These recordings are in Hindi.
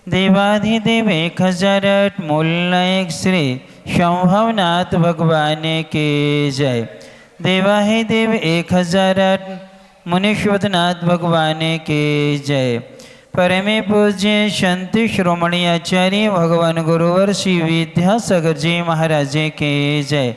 देवाधिदेव 1008 मूल नायक श्री शंभवनाथ भगवान की जय। देवाधिदेव 1008 मुनीश्वरनाथ भगवान की जय। परमे पूज्य संत श्रोमणी आचार्य भगवान गुरुवर श्री विद्यासागर जी महाराज की जय।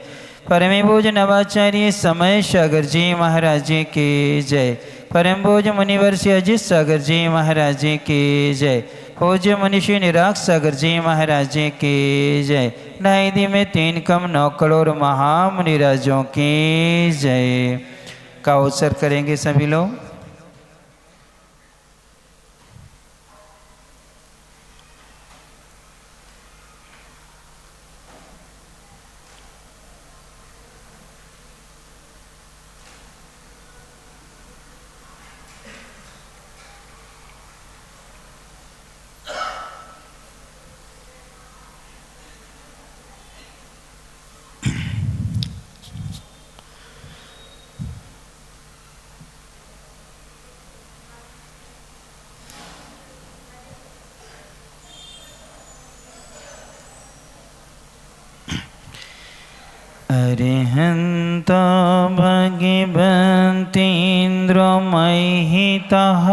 परम पूज्य नवाचार्य समय सागर जी महाराज की जय। परम पूज्य मुनिवर श्री अजित सागर जी महाराज की जय। पूज्य मनीषी निराग सागर जी महाराज की जय। नाइदी में 3 कम 9 करोड़ महामुनिराजों की जय का अवसर करेंगे सभी लोग। अरिहंत भगवन्तीन्द्रमहितः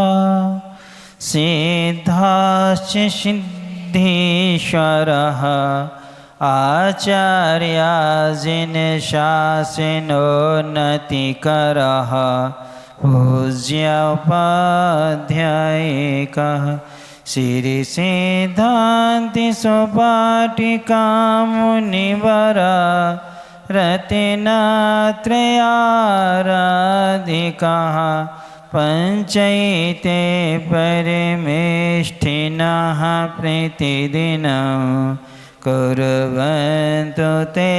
सिद्धाश्च सिद्धीश्वरः आचार्याजिन शासनोन्नतिकरः पूज्योपाध्यायिकः श्री सिद्धान्ति सुपाटिकामुनिवरा रत्नत्रयाराधिकाः पंचैते परमेष्ठिनः प्रतिदिनं कुर्वन्तु ते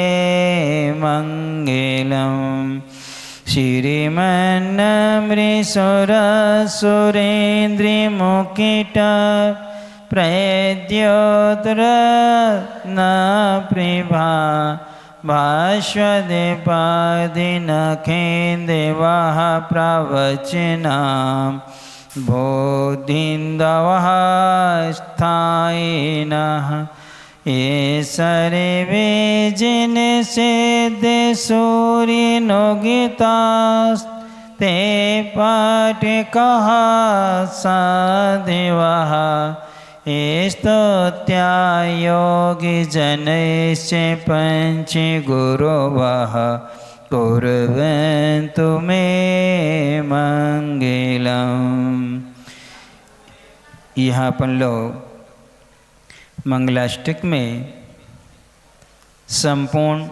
मङ्गलम्। श्रीमन्नमृसुरसुरेन्द्रिमुकुट प्रद्योतरत्नप्रभा भास्वदेपादिनखेन्देवः प्रवचनां बोधिन्दवः स्थायिनः ये सर्वे जिनसिद्धसूरिनोगितास्ते पाठकः साधिवः स्तुत्या योगिजनैश्च पञ्चगुरवः कुर्वन्तु मे मङ्गलम्। यहाँ अपन लोग मंगलाष्टक में संपूर्ण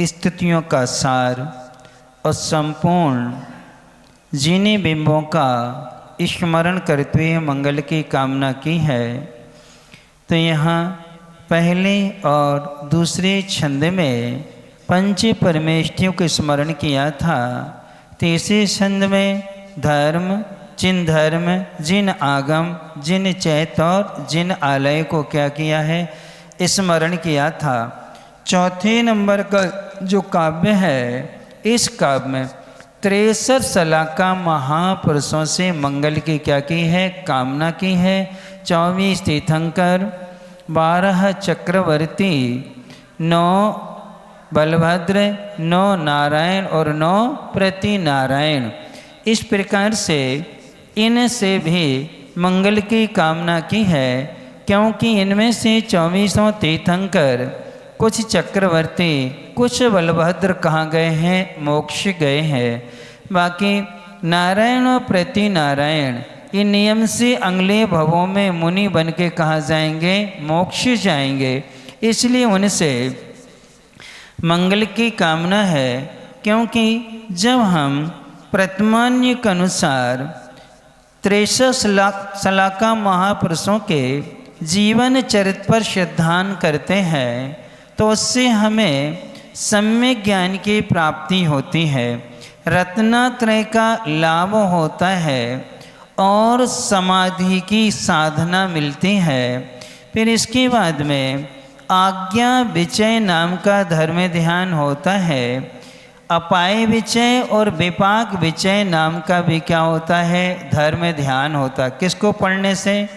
स्तुतियों का सार और संपूर्ण जिन्हीं बिंबों का स्मरण करते हुए मंगल की कामना की है। तो यहाँ पहले और दूसरे छंद में पंच परमेष्ठियों के स्मरण किया था। तीसरे छंद में धर्म जिन आगम जिन चैत और जिन आलय को क्या किया है स्मरण किया था। चौथे नंबर का जो काव्य है, इस काव्य में 63 सलाका महापुरुषों से मंगल की क्या की है, कामना की है। 24 तीर्थंकर, 12 चक्रवर्ती, 9 बलभद्र, 9 नारायण और 9 प्रति नारायण। इस प्रकार से इनसे भी मंगल की कामना की है, क्योंकि इनमें से 24 तीर्थंकर, कुछ चक्रवर्ती, कुछ बलभद्र कहाँ गए हैं, मोक्ष गए हैं। बाकी नारायण और प्रति नारायण इन नियम से अगले भवों में मुनि बन के कहाँ जाएंगे, मोक्ष जाएंगे। इसलिए उनसे मंगल की कामना है, क्योंकि जब हम प्रथमान्य के अनुसार 63 सलाका महापुरुषों के जीवन चरित्र पर श्रद्धान करते हैं तो उससे हमें सम्यक ज्ञान की प्राप्ति होती है, रत्नात्रय का लाभ होता है और समाधि की साधना मिलती है। फिर इसके बाद में आज्ञा विचय नाम का धर्म ध्यान होता है। अपाय विचय और विपाक विचय नाम का भी क्या होता है, धर्म ध्यान होता। किसको पढ़ने से?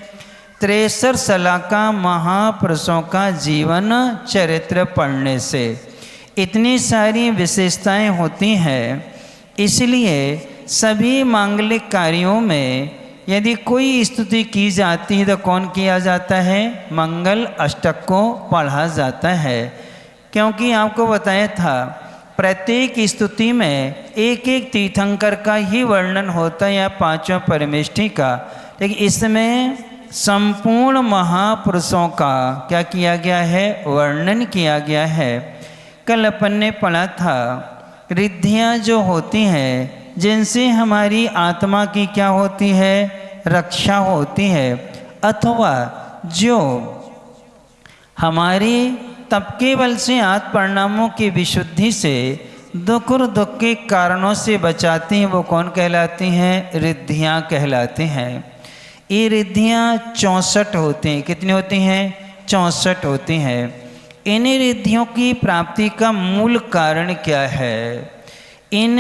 63 सलाका महापुरुषों का जीवन चरित्र पढ़ने से। इतनी सारी विशेषताएं होती हैं, इसलिए सभी मांगलिक कार्यों में यदि कोई स्तुति की जाती है तो कौन किया जाता है? मंगल अष्टक को पढ़ा जाता है। क्योंकि आपको बताया था प्रत्येक स्तुति में एक एक तीर्थंकर का ही वर्णन होता है या पांचों परमेष्ठी का, लेकिन इसमें संपूर्ण महापुरुषों का क्या किया गया है? वर्णन किया गया है। कल अपन ने पढ़ा था रिद्धियाँ जो होती हैं जिनसे हमारी आत्मा की क्या होती है? रक्षा होती है, अथवा जो हमारी तप के बल से आत्म परिणामों की विशुद्धि से दुख और दुख के कारणों से बचाती हैं, वो कौन कहलाती हैं? रिद्धियाँ कहलाती हैं। ये रिद्धियाँ 64 होती हैं। कितनी होती हैं? 64 होती हैं। इन रिद्धियों की प्राप्ति का मूल कारण क्या है? इन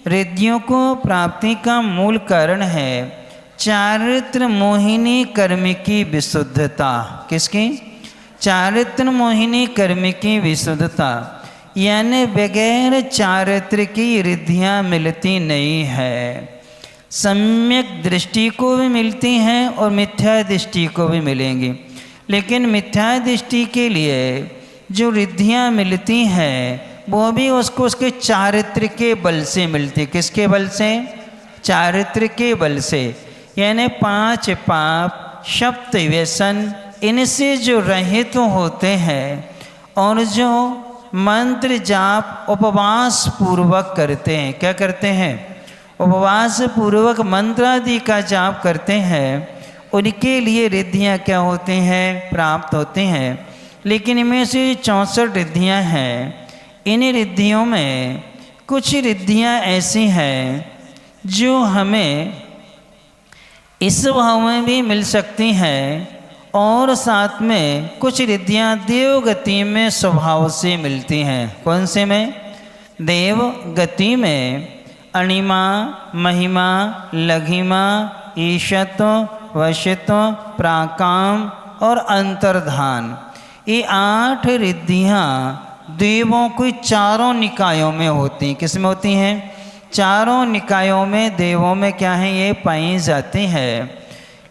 रिद्धियों को प्राप्ति का मूल कारण है चारित्र मोहिनी कर्म की विशुद्धता। किसकी? चारित्र मोहिनी कर्म की विशुद्धता, यानी बगैर चारित्र की रिद्धियाँ मिलती नहीं है। सम्यक दृष्टि को भी मिलती हैं और मिथ्या दृष्टि को भी मिलेंगी, लेकिन मिथ्या दृष्टि के लिए जो रिद्धियाँ मिलती हैं वो भी उसको उसके चारित्र के बल से मिलती। किसके बल से? चारित्र के बल से, यानी 5 पाप, सप्त व्यसन, इनसे जो रहित होते हैं और जो मंत्र जाप उपवास पूर्वक करते हैं। क्या करते हैं? उपवास पूर्वक मंत्र आदि का जाप करते हैं, उनके लिए रिद्धियाँ क्या होती हैं? प्राप्त होती हैं। लेकिन इनमें से 64 रिद्धियाँ हैं। इन रिद्धियों में कुछ रिद्धियाँ ऐसी हैं जो हमें इस भाव में भी मिल सकती हैं और साथ में कुछ रिद्धियाँ देव गति में स्वभाव से मिलती हैं। कौन से में? देव गति में अणिमा, महिमा, लघिमा, ईशत्व, वशित्व, प्राकाम और अंतर्धान, ये 8 रिद्धियाँ देवों की चारों निकायों में होती हैं। किस में होती हैं? चारों निकायों में देवों में क्या है? ये पाई जाती है।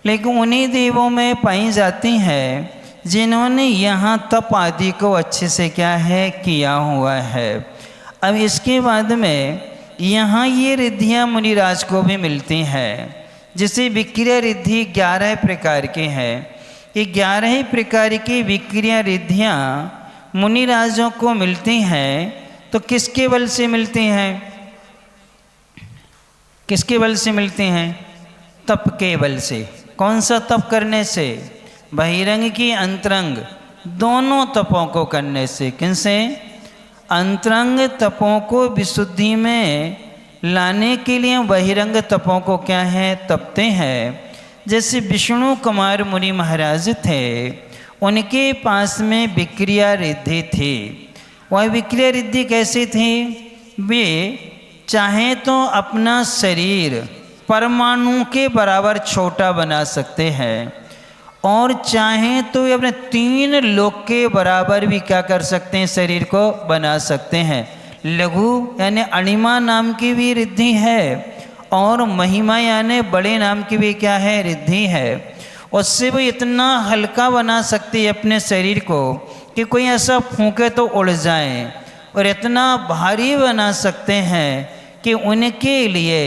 लेकिन उन्हीं देवों में पाई जाती है जिन्होंने यहाँ तप आदि को अच्छे से क्या है? किया हुआ है। अब इसके बाद में यहाँ ये रिद्धियाँ मुनिराज को भी मिलती हैं, जिसे विक्रिया रिद्धि 11 प्रकार की है। ये 11 प्रकार की विक्रिया रिद्धियाँ मुनिराजों को मिलती हैं, तो किसके बल से मिलती हैं? किसके बल से मिलती हैं? तप के बल से। कौन सा तप करने से? बहिरंग की अंतरंग दोनों तपों को करने से। किनसे? अंतरंग तपों को विशुद्धि में लाने के लिए बहिरंग तपों को क्या है? तपते हैं। जैसे विष्णु कुमार मुनि महाराज थे, उनके पास में विक्रिया रिद्धि थी। वह विक्रिया रिद्धि कैसी थी? वे चाहे तो अपना शरीर परमाणु के बराबर छोटा बना सकते हैं और चाहे तो अपने 3 लोक के बराबर भी क्या कर सकते हैं? शरीर को बना सकते हैं। लघु यानी अणिमा नाम की भी रिद्धि है और महिमा यानी बड़े नाम की भी क्या है? रिद्धि है। उससे वो इतना हल्का बना सकती है अपने शरीर को कि कोई ऐसा फूंके तो उड़ जाए, और इतना भारी बना सकते हैं कि उनके लिए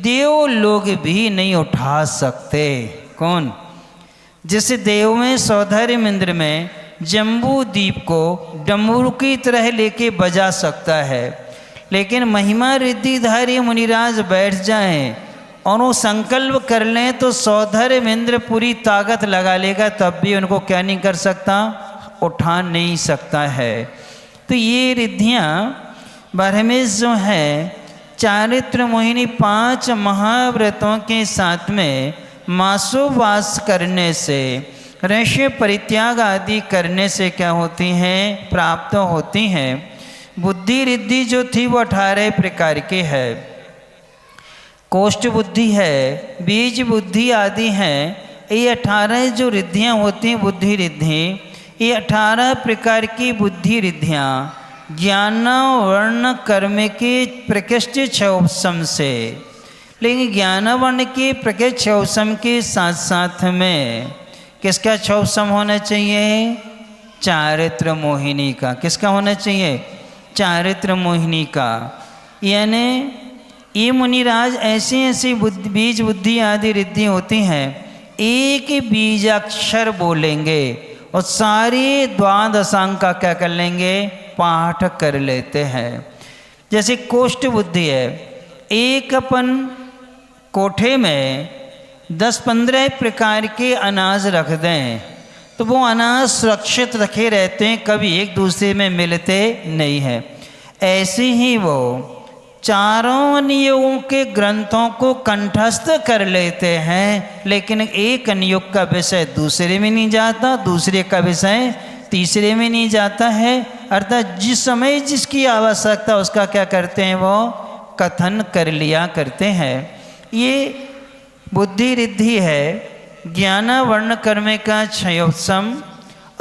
देव लोग भी नहीं उठा सकते। कौन? जैसे देव में सौधर्य इंद्र में जम्बू द्वीप को डमरू की तरह लेके बजा सकता है, लेकिन महिमा रिद्धिधारी मुनिराज बैठ जाएं और वो संकल्प कर लें तो सौधर्य इंद्र पूरी ताकत लगा लेगा, तब भी उनको क्या नहीं कर सकता? उठा नहीं सकता है। तो ये रिद्धियाँ ब्रह्मेश जो है चारित्र मोहिनी 5 महाव्रतों के साथ में मासोवास करने से, ऋषि परित्याग आदि करने से क्या होती हैं? प्राप्त होती हैं। बुद्धि रिद्धि जो थी वो 18 प्रकार की है। कोष्ठ बुद्धि है, बीज बुद्धि आदि हैं। ये 18 जो रिद्धियाँ होती हैं बुद्धि रिद्धि, ये 18 प्रकार की बुद्धि रिद्धियाँ ज्ञान वर्ण कर्म के प्रकृष्ट छौसम से, लेकिन ज्ञान वर्ण के प्रकृष्ट छौसम के साथ साथ में किसका छौसम होना चाहिए? चारित्र मोहिनी का। किसका होना चाहिए? चारित्र मोहिनी का। यानी ये मुनिराज ऐसे ऐसे बीज बुद्धि आदि रिद्धि होती हैं, एक बीजाक्षर बोलेंगे और सारे द्वादशांग का क्या कर लेंगे? पाठ कर लेते हैं। जैसे कोष्ठ बुद्धि है, एक अपन कोठे में 10-15 प्रकार के अनाज रख दें तो वो अनाज सुरक्षित रखे रहते हैं, कभी एक दूसरे में मिलते नहीं हैं। ऐसे ही वो चारों नियोगों के ग्रंथों को कंठस्थ कर लेते हैं, लेकिन एक नियोग का विषय दूसरे में नहीं जाता, दूसरे का विषय तीसरे में नहीं जाता है। अर्थात जिस समय जिसकी आवश्यकता उसका क्या करते हैं? वो कथन कर लिया करते हैं। ये बुद्धि रिद्धि है ज्ञान वर्ण कर्म का छयोत्सम,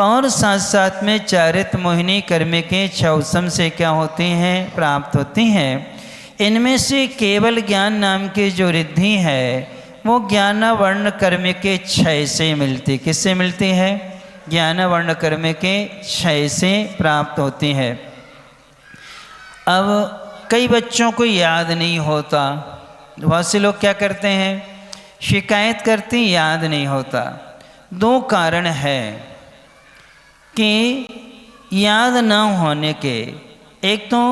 और साथ साथ में चारित्र मोहिनी कर्म के छौसम से क्या होती हैं? प्राप्त होती हैं। इनमें से केवल ज्ञान नाम की जो रिद्धि है वो ज्ञान वर्ण कर्म के क्षय से मिलती। किससे मिलती है? ज्ञान वर्ण कर्म के क्षय से प्राप्त होती है। अब कई बच्चों को याद नहीं होता, बहुत से लोग क्या करते हैं? शिकायत करते याद नहीं होता। 2 कारण है कि याद न होने के। एक तो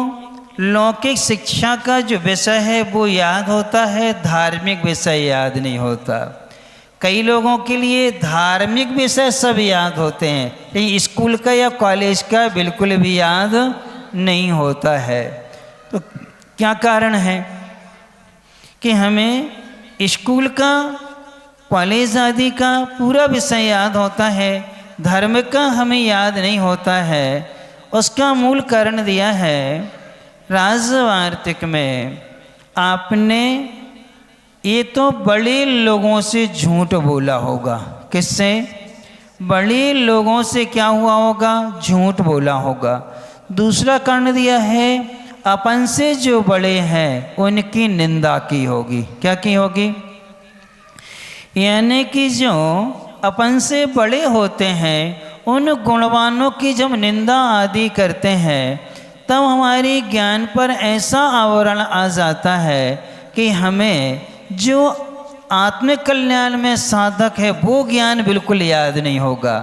लौकिक शिक्षा का जो विषय है वो याद होता है, धार्मिक विषय याद नहीं होता। कई लोगों के लिए धार्मिक विषय सब याद होते हैं, लेकिन स्कूल का या कॉलेज का बिल्कुल भी याद नहीं होता है। तो क्या कारण है कि हमें स्कूल का, कॉलेज आदि का पूरा विषय याद होता है, धर्म का हमें याद नहीं होता है? उसका मूल कारण दिया है राजवार्तिक में। आपने ये तो बड़े लोगों से झूठ बोला होगा। किससे? बड़े लोगों से क्या हुआ होगा? झूठ बोला होगा। दूसरा कारण दिया है अपन से जो बड़े हैं उनकी निंदा की होगी। क्या की होगी? यानी कि जो अपन से बड़े होते हैं उन गुणवानों की जब निंदा आदि करते हैं तब हमारे ज्ञान पर ऐसा आवरण आ जाता है कि हमें जो आत्मकल्याण में साधक है वो ज्ञान बिल्कुल याद नहीं होगा,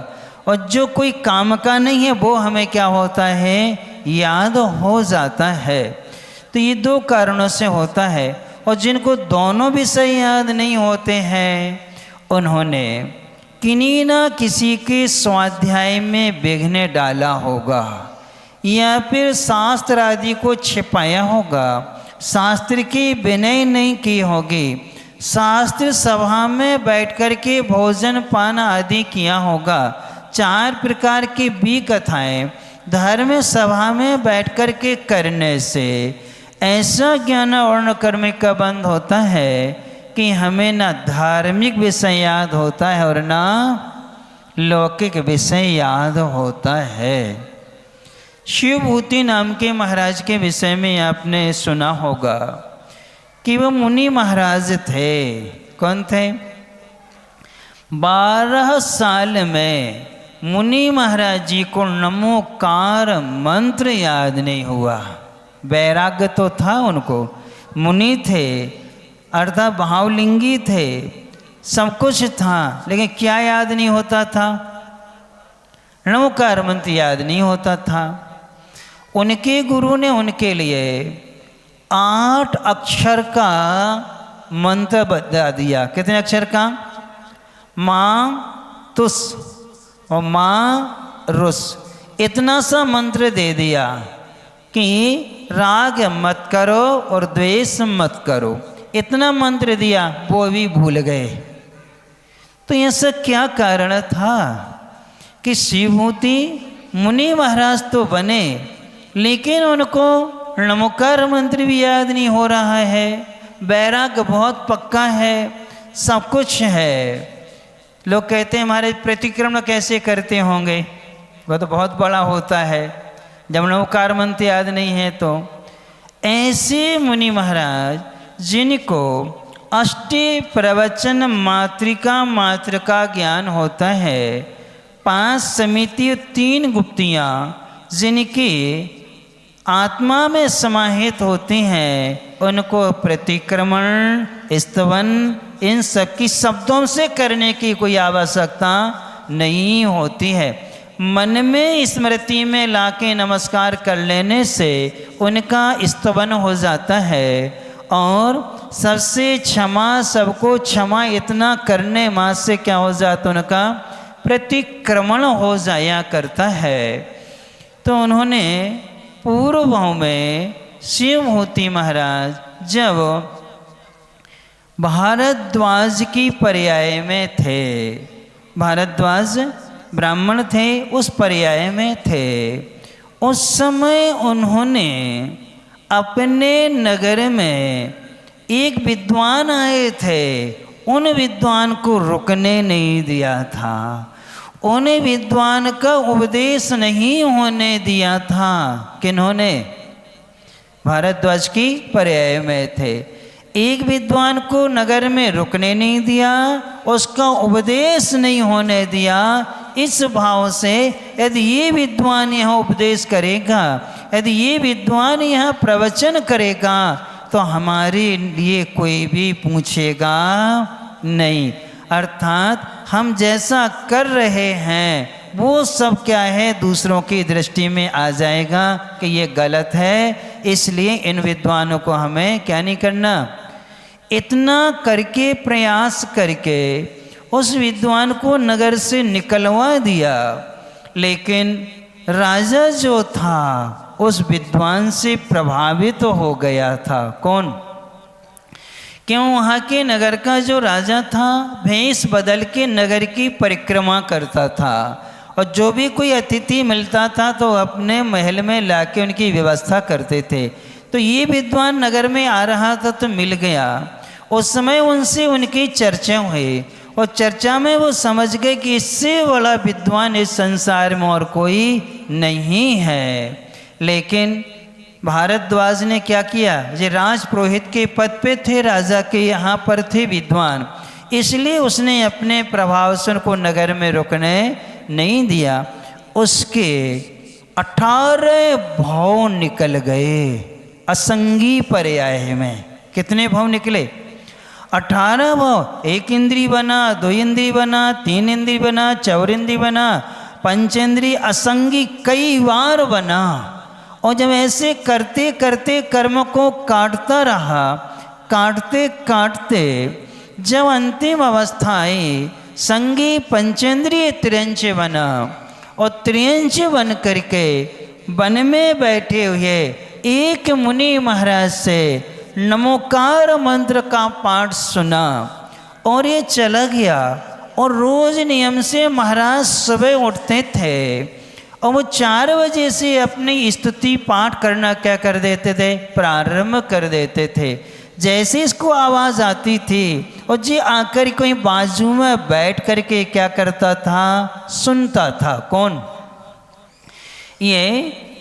और जो कोई काम का नहीं है वो हमें क्या होता है? याद हो जाता है। तो ये 2 कारणों से होता है। और जिनको दोनों विषय याद नहीं होते हैं उन्होंने किन्हीं न किसी के स्वाध्याय में विघ्न डाला होगा, या फिर शास्त्र आदि को छिपाया होगा, शास्त्र की विनय नहीं की होगी, शास्त्र सभा में बैठ कर के भोजन पान आदि किया होगा। 4 प्रकार की भी कथाएं धर्म सभा में बैठ कर के करने से ऐसा ज्ञान वर्ण कर्म का बंध होता है कि हमें ना धार्मिक विषय याद होता है और ना लौकिक विषय याद होता है। शिवभूति नाम के महाराज के विषय में आपने सुना होगा कि वह मुनि महाराज थे। कौन थे? 12 साल में मुनि महाराज जी को नमोकार मंत्र याद नहीं हुआ। वैराग्य तो था उनको, मुनि थे, अर्धा भावलिंगी थे, सब कुछ था, लेकिन क्या याद नहीं होता था? नमोकार मंत्र याद नहीं होता था। उनके गुरु ने उनके लिए 8 अक्षर का मंत्र बता दिया। कितने अक्षर का? माँ तुस और माँ रुस, इतना सा मंत्र दे दिया कि राग मत करो और द्वेष मत करो। इतना मंत्र दिया, वो भी भूल गए। तो ऐसा क्या कारण था कि शिवभूति मुनि महाराज तो बने लेकिन उनको नमोकार मंत्र भी याद नहीं हो रहा है, वैराग्य बहुत पक्का है, सब कुछ है, लोग कहते हैं हमारे प्रतिक्रमण कैसे करते होंगे, वह तो बहुत बड़ा होता है, जब नवकार मंत्र याद नहीं है तो। ऐसे मुनि महाराज जिनको अष्टे प्रवचन मातृका मात्र का ज्ञान होता है, 5 समिति 3 गुप्तियाँ जिनकी आत्मा में समाहित होती हैं, उनको प्रतिक्रमण स्तवन इन सब की शब्दों से करने की कोई आवश्यकता नहीं होती है। मन में स्मृति में लाके नमस्कार कर लेने से उनका स्तवन हो जाता है और सबसे क्षमा, सबको क्षमा इतना करने मात्र से क्या हो जाता, उनका प्रतिक्रमण हो जाया करता है। तो उन्होंने पूर्व में शिवभूति महाराज जब भारद्वाज की पर्याय में थे, भारद्वाज ब्राह्मण थे, उस पर्याय में थे, उस समय उन्होंने अपने नगर में एक विद्वान आए थे, उन विद्वान को रुकने नहीं दिया था, उन विद्वान का उपदेश नहीं होने दिया था। किन्होंने? भारद्वाज की पर्याय में थे। एक विद्वान को नगर में रुकने नहीं दिया, उसका उपदेश नहीं होने दिया। इस भाव से यदि ये विद्वान यहाँ उपदेश करेगा, यदि ये विद्वान यहाँ प्रवचन करेगा, तो हमारे लिए कोई भी पूछेगा नहीं। अर्थात हम जैसा कर रहे हैं वो सब क्या है, दूसरों की दृष्टि में आ जाएगा कि ये गलत है। इसलिए इन विद्वानों को हमें क्या नहीं करना। इतना करके प्रयास करके उस विद्वान को नगर से निकलवा दिया, लेकिन राजा जो था उस विद्वान से प्रभावित हो गया था। कौन? क्यों? वहाँ के नगर का जो राजा था भेष बदल के नगर की परिक्रमा करता था, और जो भी कोई अतिथि मिलता था तो अपने महल में लाके उनकी व्यवस्था करते थे। तो ये विद्वान नगर में आ रहा था तो मिल गया। उस समय उनसे उनकी चर्चा हुई, और चर्चा में वो समझ गए कि इससे बड़ा विद्वान इस संसार में और कोई नहीं है। लेकिन भारद्वाज ने क्या किया, ये राजपुरोहित के पद पे थे, राजा के यहाँ पर थे विद्वान, इसलिए उसने अपने प्रभाव से उनको नगर में रुकने नहीं दिया। उसके 18 भाव निकल गए असंगी पर्याय में। कितने भाव निकले? 18 भाव। 1 इंद्री बना, 2 इंद्री बना, 3 इंद्री बना, 4 इंद्री बना, पंचेंद्री असंगी कई बार बना। और जब ऐसे करते करते कर्म को काटता रहा, काटते काटते जब अंतिम अवस्था आई, संगी पंचेंद्रिय त्रियंच बना, और त्रियंच बन करके वन में बैठे हुए एक मुनि महाराज से नमोकार मंत्र का पाठ सुना, और ये चला गया। और रोज नियम से महाराज सुबह उठते थे और वो 4 बजे से अपनी स्तुति पाठ करना क्या कर देते थे, प्रारंभ कर देते थे। जैसे इसको आवाज़ आती थी और जी आकर कोई बाजू में बैठ करके क्या करता था, सुनता था। कौन? ये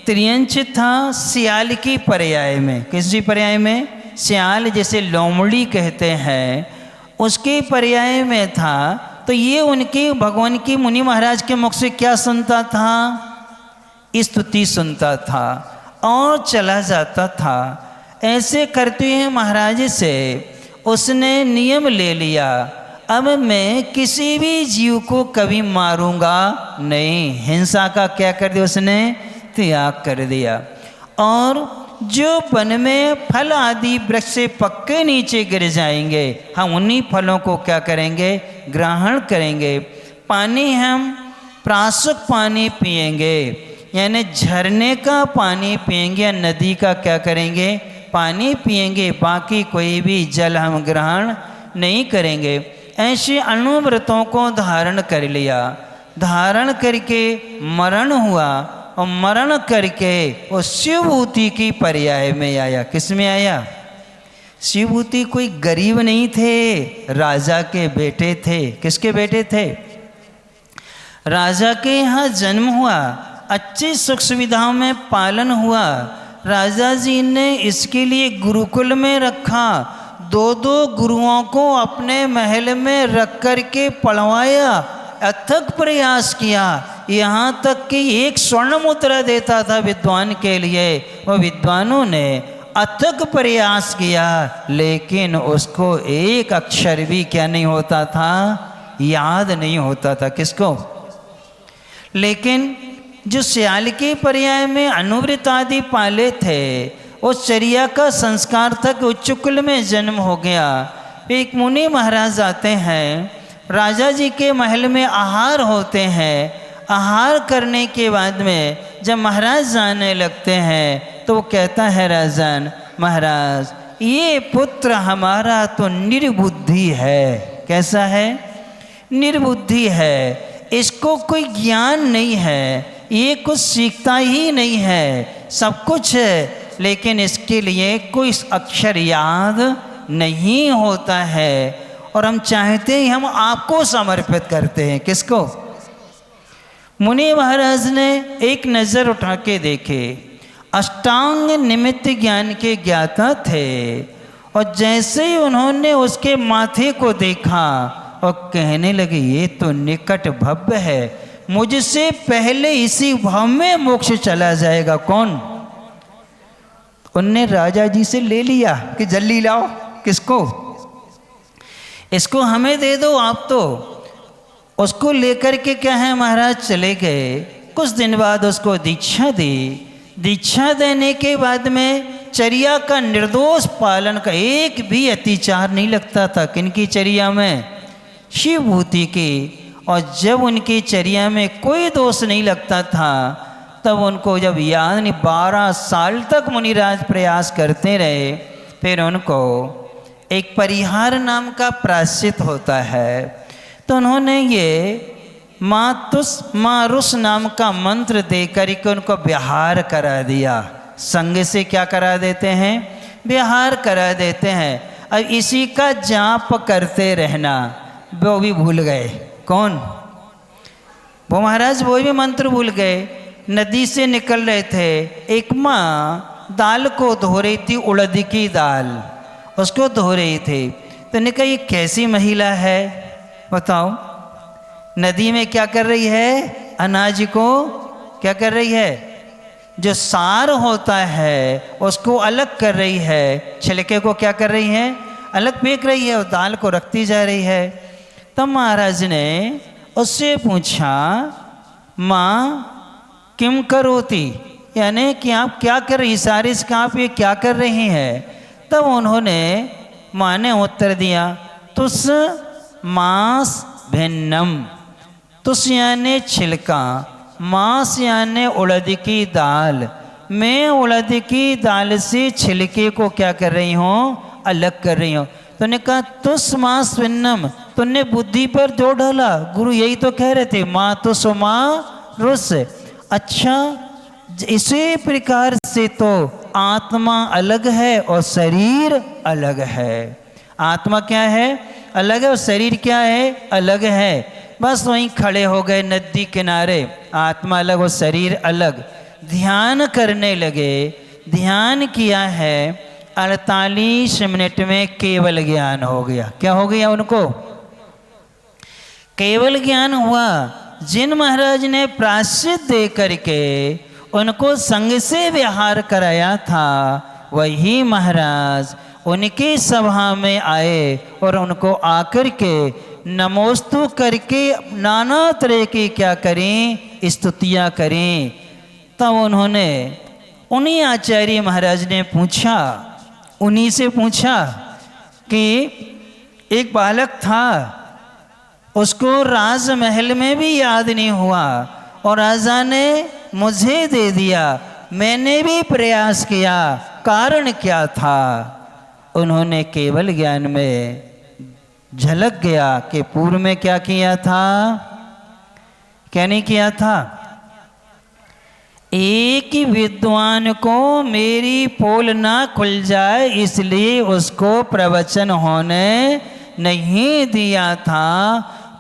त्रियंच था सियाल की पर्याय में। किसी पर्याय में? सियाल जैसे लोमड़ी कहते हैं, उसके पर्याय में था। तो ये उनके भगवान की मुनि महाराज के मुख से क्या सुनता था, स्तुति सुनता था और चला जाता था। ऐसे करते हुए महाराज से उसने नियम ले लिया, अब मैं किसी भी जीव को कभी मारूंगा नहीं। हिंसा का क्या कर दिया उसने, त्याग कर दिया। और जो वन में फल आदि वृक्ष से पक्के नीचे गिर जाएंगे, हम उन्हीं फलों को क्या करेंगे, ग्रहण करेंगे। पानी हम प्राशुक पानी पिएंगे, यानी झरने का पानी पिएंगे या नदी का क्या करेंगे, पानी पिएंगे। बाकी कोई भी जल हम ग्रहण नहीं करेंगे। ऐसे अणुव्रतों को धारण कर लिया। धारण करके मरण हुआ, और मरण करके वो शिवभूति की पर्याय में आया। किस में आया? शिवभूति कोई गरीब नहीं थे, राजा के बेटे थे। किसके बेटे थे? राजा के यहाँ जन्म हुआ, अच्छी सुख सुविधाओं में पालन हुआ। राजा जी ने इसके लिए गुरुकुल में रखा, दो दो गुरुओं को अपने महल में रख कर के पढ़वाया, अथक प्रयास किया, यहाँ तक कि एक स्वर्ण मुद्रा देता था विद्वान के लिए। वो विद्वानों ने अथक प्रयास किया, लेकिन उसको एक अक्षर भी क्या नहीं होता था, याद नहीं होता था। किसको? लेकिन जो सियाल के पर्याय में अनुवृत आदि पाले थे, उस चर्या का संस्कार था कि उच्च कुल में जन्म हो गया। एक मुनि महाराज आते हैं, राजा जी के महल में आहार होते हैं। आहार करने के बाद में जब महाराज जाने लगते हैं तो वो कहता है, राजन महाराज ये पुत्र हमारा तो निर्बुद्धि है। कैसा है? निर्बुद्धि है, इसको कोई ज्ञान नहीं है, ये कुछ सीखता ही नहीं है, सब कुछ है लेकिन इसके लिए कोई अक्षर याद नहीं होता है। और हम चाहते हैं, हम आपको समर्पित करते हैं। किसको? मुनि महाराज ने एक नज़र उठा के देखे, अष्टांग निमित्त ज्ञान के ज्ञाता थे, और जैसे ही उन्होंने उसके माथे को देखा और कहने लगे ये तो निकट भव्य है, मुझसे पहले इसी भाव में मोक्ष चला जाएगा। कौन? उनने राजा जी से ले लिया कि जल्दी लाओ। किसको? इसको हमें दे दो आप। तो उसको लेकर के क्या है, महाराज चले गए। कुछ दिन बाद उसको दीक्षा दी। दीक्षा देने के बाद में चर्या का निर्दोष पालन का एक भी अत्याचार नहीं लगता था। किनकी चर्या में? शिवभूति की। और जब उनकी चर्या में कोई दोष नहीं लगता था, तब उनको जब याद नहीं, 12 साल तक मुनिराज प्रयास करते रहे। फिर उनको एक परिहार नाम का प्रायश्चित होता है, तो उन्होंने ये मारुस नाम का मंत्र देकर के उनको विहार करा दिया। संग से क्या करा देते हैं? विहार करा देते हैं। अब इसी का जाप करते रहना। वो भी भूल गए। कौन? वो महाराज वो भी मंत्र भूल गए। नदी से निकल रहे थे, एक माँ दाल को धो रही थी, उड़द की दाल उसको धो रही थी। तो ने कहा ये कैसी महिला है बताओ, नदी में क्या कर रही है? अनाज को क्या कर रही है? जो सार होता है उसको अलग कर रही है, छिलके को क्या कर रही है? अलग फेंक रही है, और दाल को रखती जा रही है। तब महाराज ने उससे पूछा, माँ किम करोती, यानी कि आप क्या कर रही, सारे इसका आप ये क्या कर रही हैं? तब उन्होंने माँ ने उत्तर दिया, तुस मांस भिन्नम। तुस यानी छिलका, मांस यानी उड़द की दाल। मैं उड़द की दाल से छिलके को क्या कर रही हूँ? अलग कर रही हूँ। तो ने कहा तुस मांस भिन्नम, तुमने बुद्धि पर जोर डाला। गुरु यही तो कह रहे थे, माँ तुस माँ रुस। अच्छा, इसी प्रकार से तो आत्मा अलग है और शरीर अलग है। आत्मा क्या है? अलग है, और शरीर क्या है? अलग है। बस वहीं खड़े हो गए नदी किनारे, आत्मा अलग और शरीर अलग। ध्यान करने लगे। ध्यान किया है, 48 मिनट में केवल ज्ञान हो गया। क्या हो गया उनको? केवल ज्ञान हुआ। जिन महाराज ने प्रायश्चित दे करके उनको संग से विहार कराया था, वही महाराज उनकी सभा में आए और उनको आकर के नमोस्तु करके नाना तरह की क्या करें? स्तुतियाँ करें। तब उन्होंने उन्हीं आचार्य महाराज ने पूछा, उन्हीं से पूछा कि एक बालक था, उसको राजमहल में भी याद नहीं हुआ और राजा ने मुझे दे दिया, मैंने भी प्रयास किया, कारण क्या था? उन्होंने केवल ज्ञान में झलक गया कि पूर्व में क्या किया था, क्या नहीं किया था। एक विद्वान को मेरी पोल ना खुल जाए इसलिए उसको प्रवचन होने नहीं दिया था।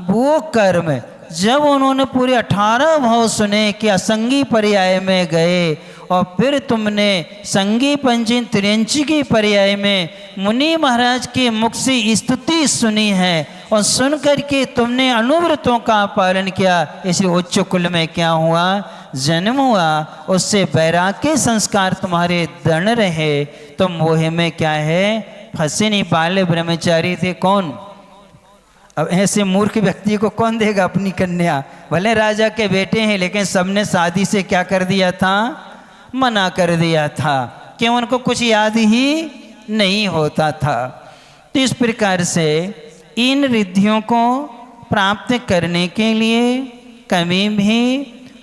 वो कर्म जब उन्होंने पूरे 18 भाव सुने कि असंगी पर्याय में गए और फिर तुमने संगी पंचमी त्रियंची की पर्याय में मुनि महाराज के मुख से स्तुति सुनी है और सुन करके तुमने अनुव्रतों का पालन किया, इसलिए उच्च कुल में क्या हुआ, जन्म हुआ। उससे वैराग्य संस्कार तुम्हारे दृढ़ रहे, तो मोह में क्या है, फंसे नहीं। बाल्य ब्रह्मचारी थे कौन? अब ऐसे मूर्ख व्यक्ति को कौन देगा अपनी कन्या? भले राजा के बेटे हैं, लेकिन सबने शादी से क्या कर दिया था, मना कर दिया था, क्यों? उनको कुछ याद ही नहीं होता था। तो इस प्रकार से इन रिद्धियों को प्राप्त करने के लिए कभी भी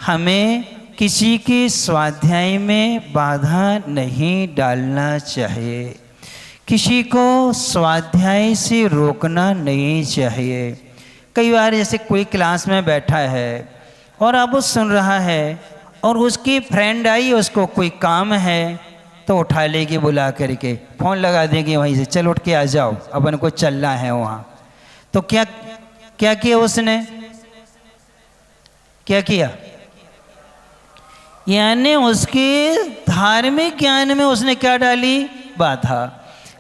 हमें किसी के स्वाध्याय में बाधा नहीं डालना चाहिए, किसी को स्वाध्याय से रोकना नहीं चाहिए। कई बार जैसे कोई क्लास में बैठा है और अब वो सुन रहा है और उसकी फ्रेंड आई, उसको कोई काम है तो उठा लेगी, बुला करके फ़ोन लगा देगी वहीं से, चल उठ के आ जाओ, अपन को चलना है वहाँ। तो क्या क्या किया उसने, क्या किया? यानी उसके धार्मिक ज्ञान में उसने क्या डाली, बाधा।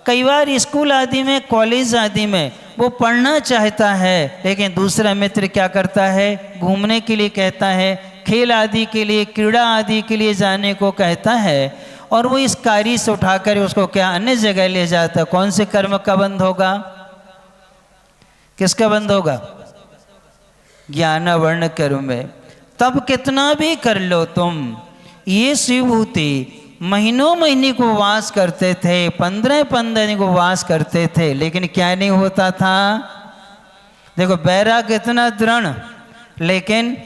कई बार स्कूल आदि में, कॉलेज आदि में वो पढ़ना चाहता है, लेकिन दूसरा मित्र क्या करता है, घूमने के लिए कहता है, खेल आदि के लिए, क्रीड़ा आदि के लिए जाने को कहता है, और वो इस कार्य से उठाकर उसको क्या अन्य जगह ले जाता है। कौन से कर्म का बंध होगा, किसका बंध होगा? ज्ञान वर्ण कर्म में। तब कितना भी कर लो तुम, ये शिवभूति महीनों महीने को वास करते थे, 15-15 दिन को वास करते थे, लेकिन क्या नहीं होता था? देखो वैराग्य इतना दृढ़, लेकिन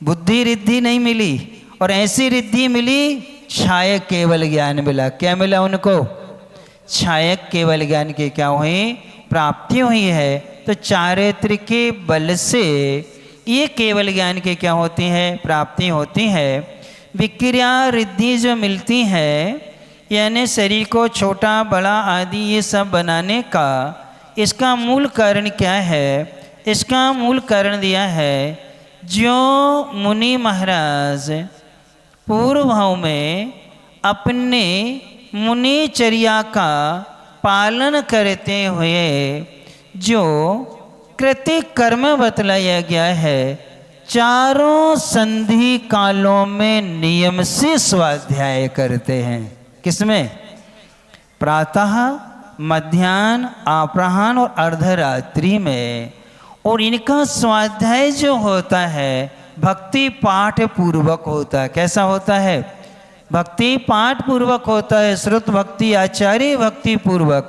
बुद्धि रिद्धि नहीं मिली, और ऐसी रिद्धि मिली छायक केवल ज्ञान मिला। क्या मिला उनको? छायक केवल ज्ञान की क्या हुई, प्राप्ति हुई है। तो चारित्र के बल से ये केवल ज्ञान की क्या होती है, प्राप्ति होती है। विक्रिया रिद्धि जो मिलती है, यानी शरीर को छोटा बड़ा आदि ये सब बनाने का, इसका मूल कारण क्या है? इसका मूल कारण दिया है, जो मुनि महाराज पूर्व भाव में अपने मुनिचर्या का पालन करते हुए जो कृत्य कर्म बतलाया गया है, चारों संधि कालों में नियम से स्वाध्याय करते हैं। किसमें? प्रातः, मध्याह्न, अपराह्न और अर्धरात्रि में। और इनका स्वाध्याय जो होता है भक्ति पाठ पूर्वक होता है। कैसा होता है? भक्ति पाठ पूर्वक होता है, श्रुत भक्ति आचार्य भक्ति पूर्वक।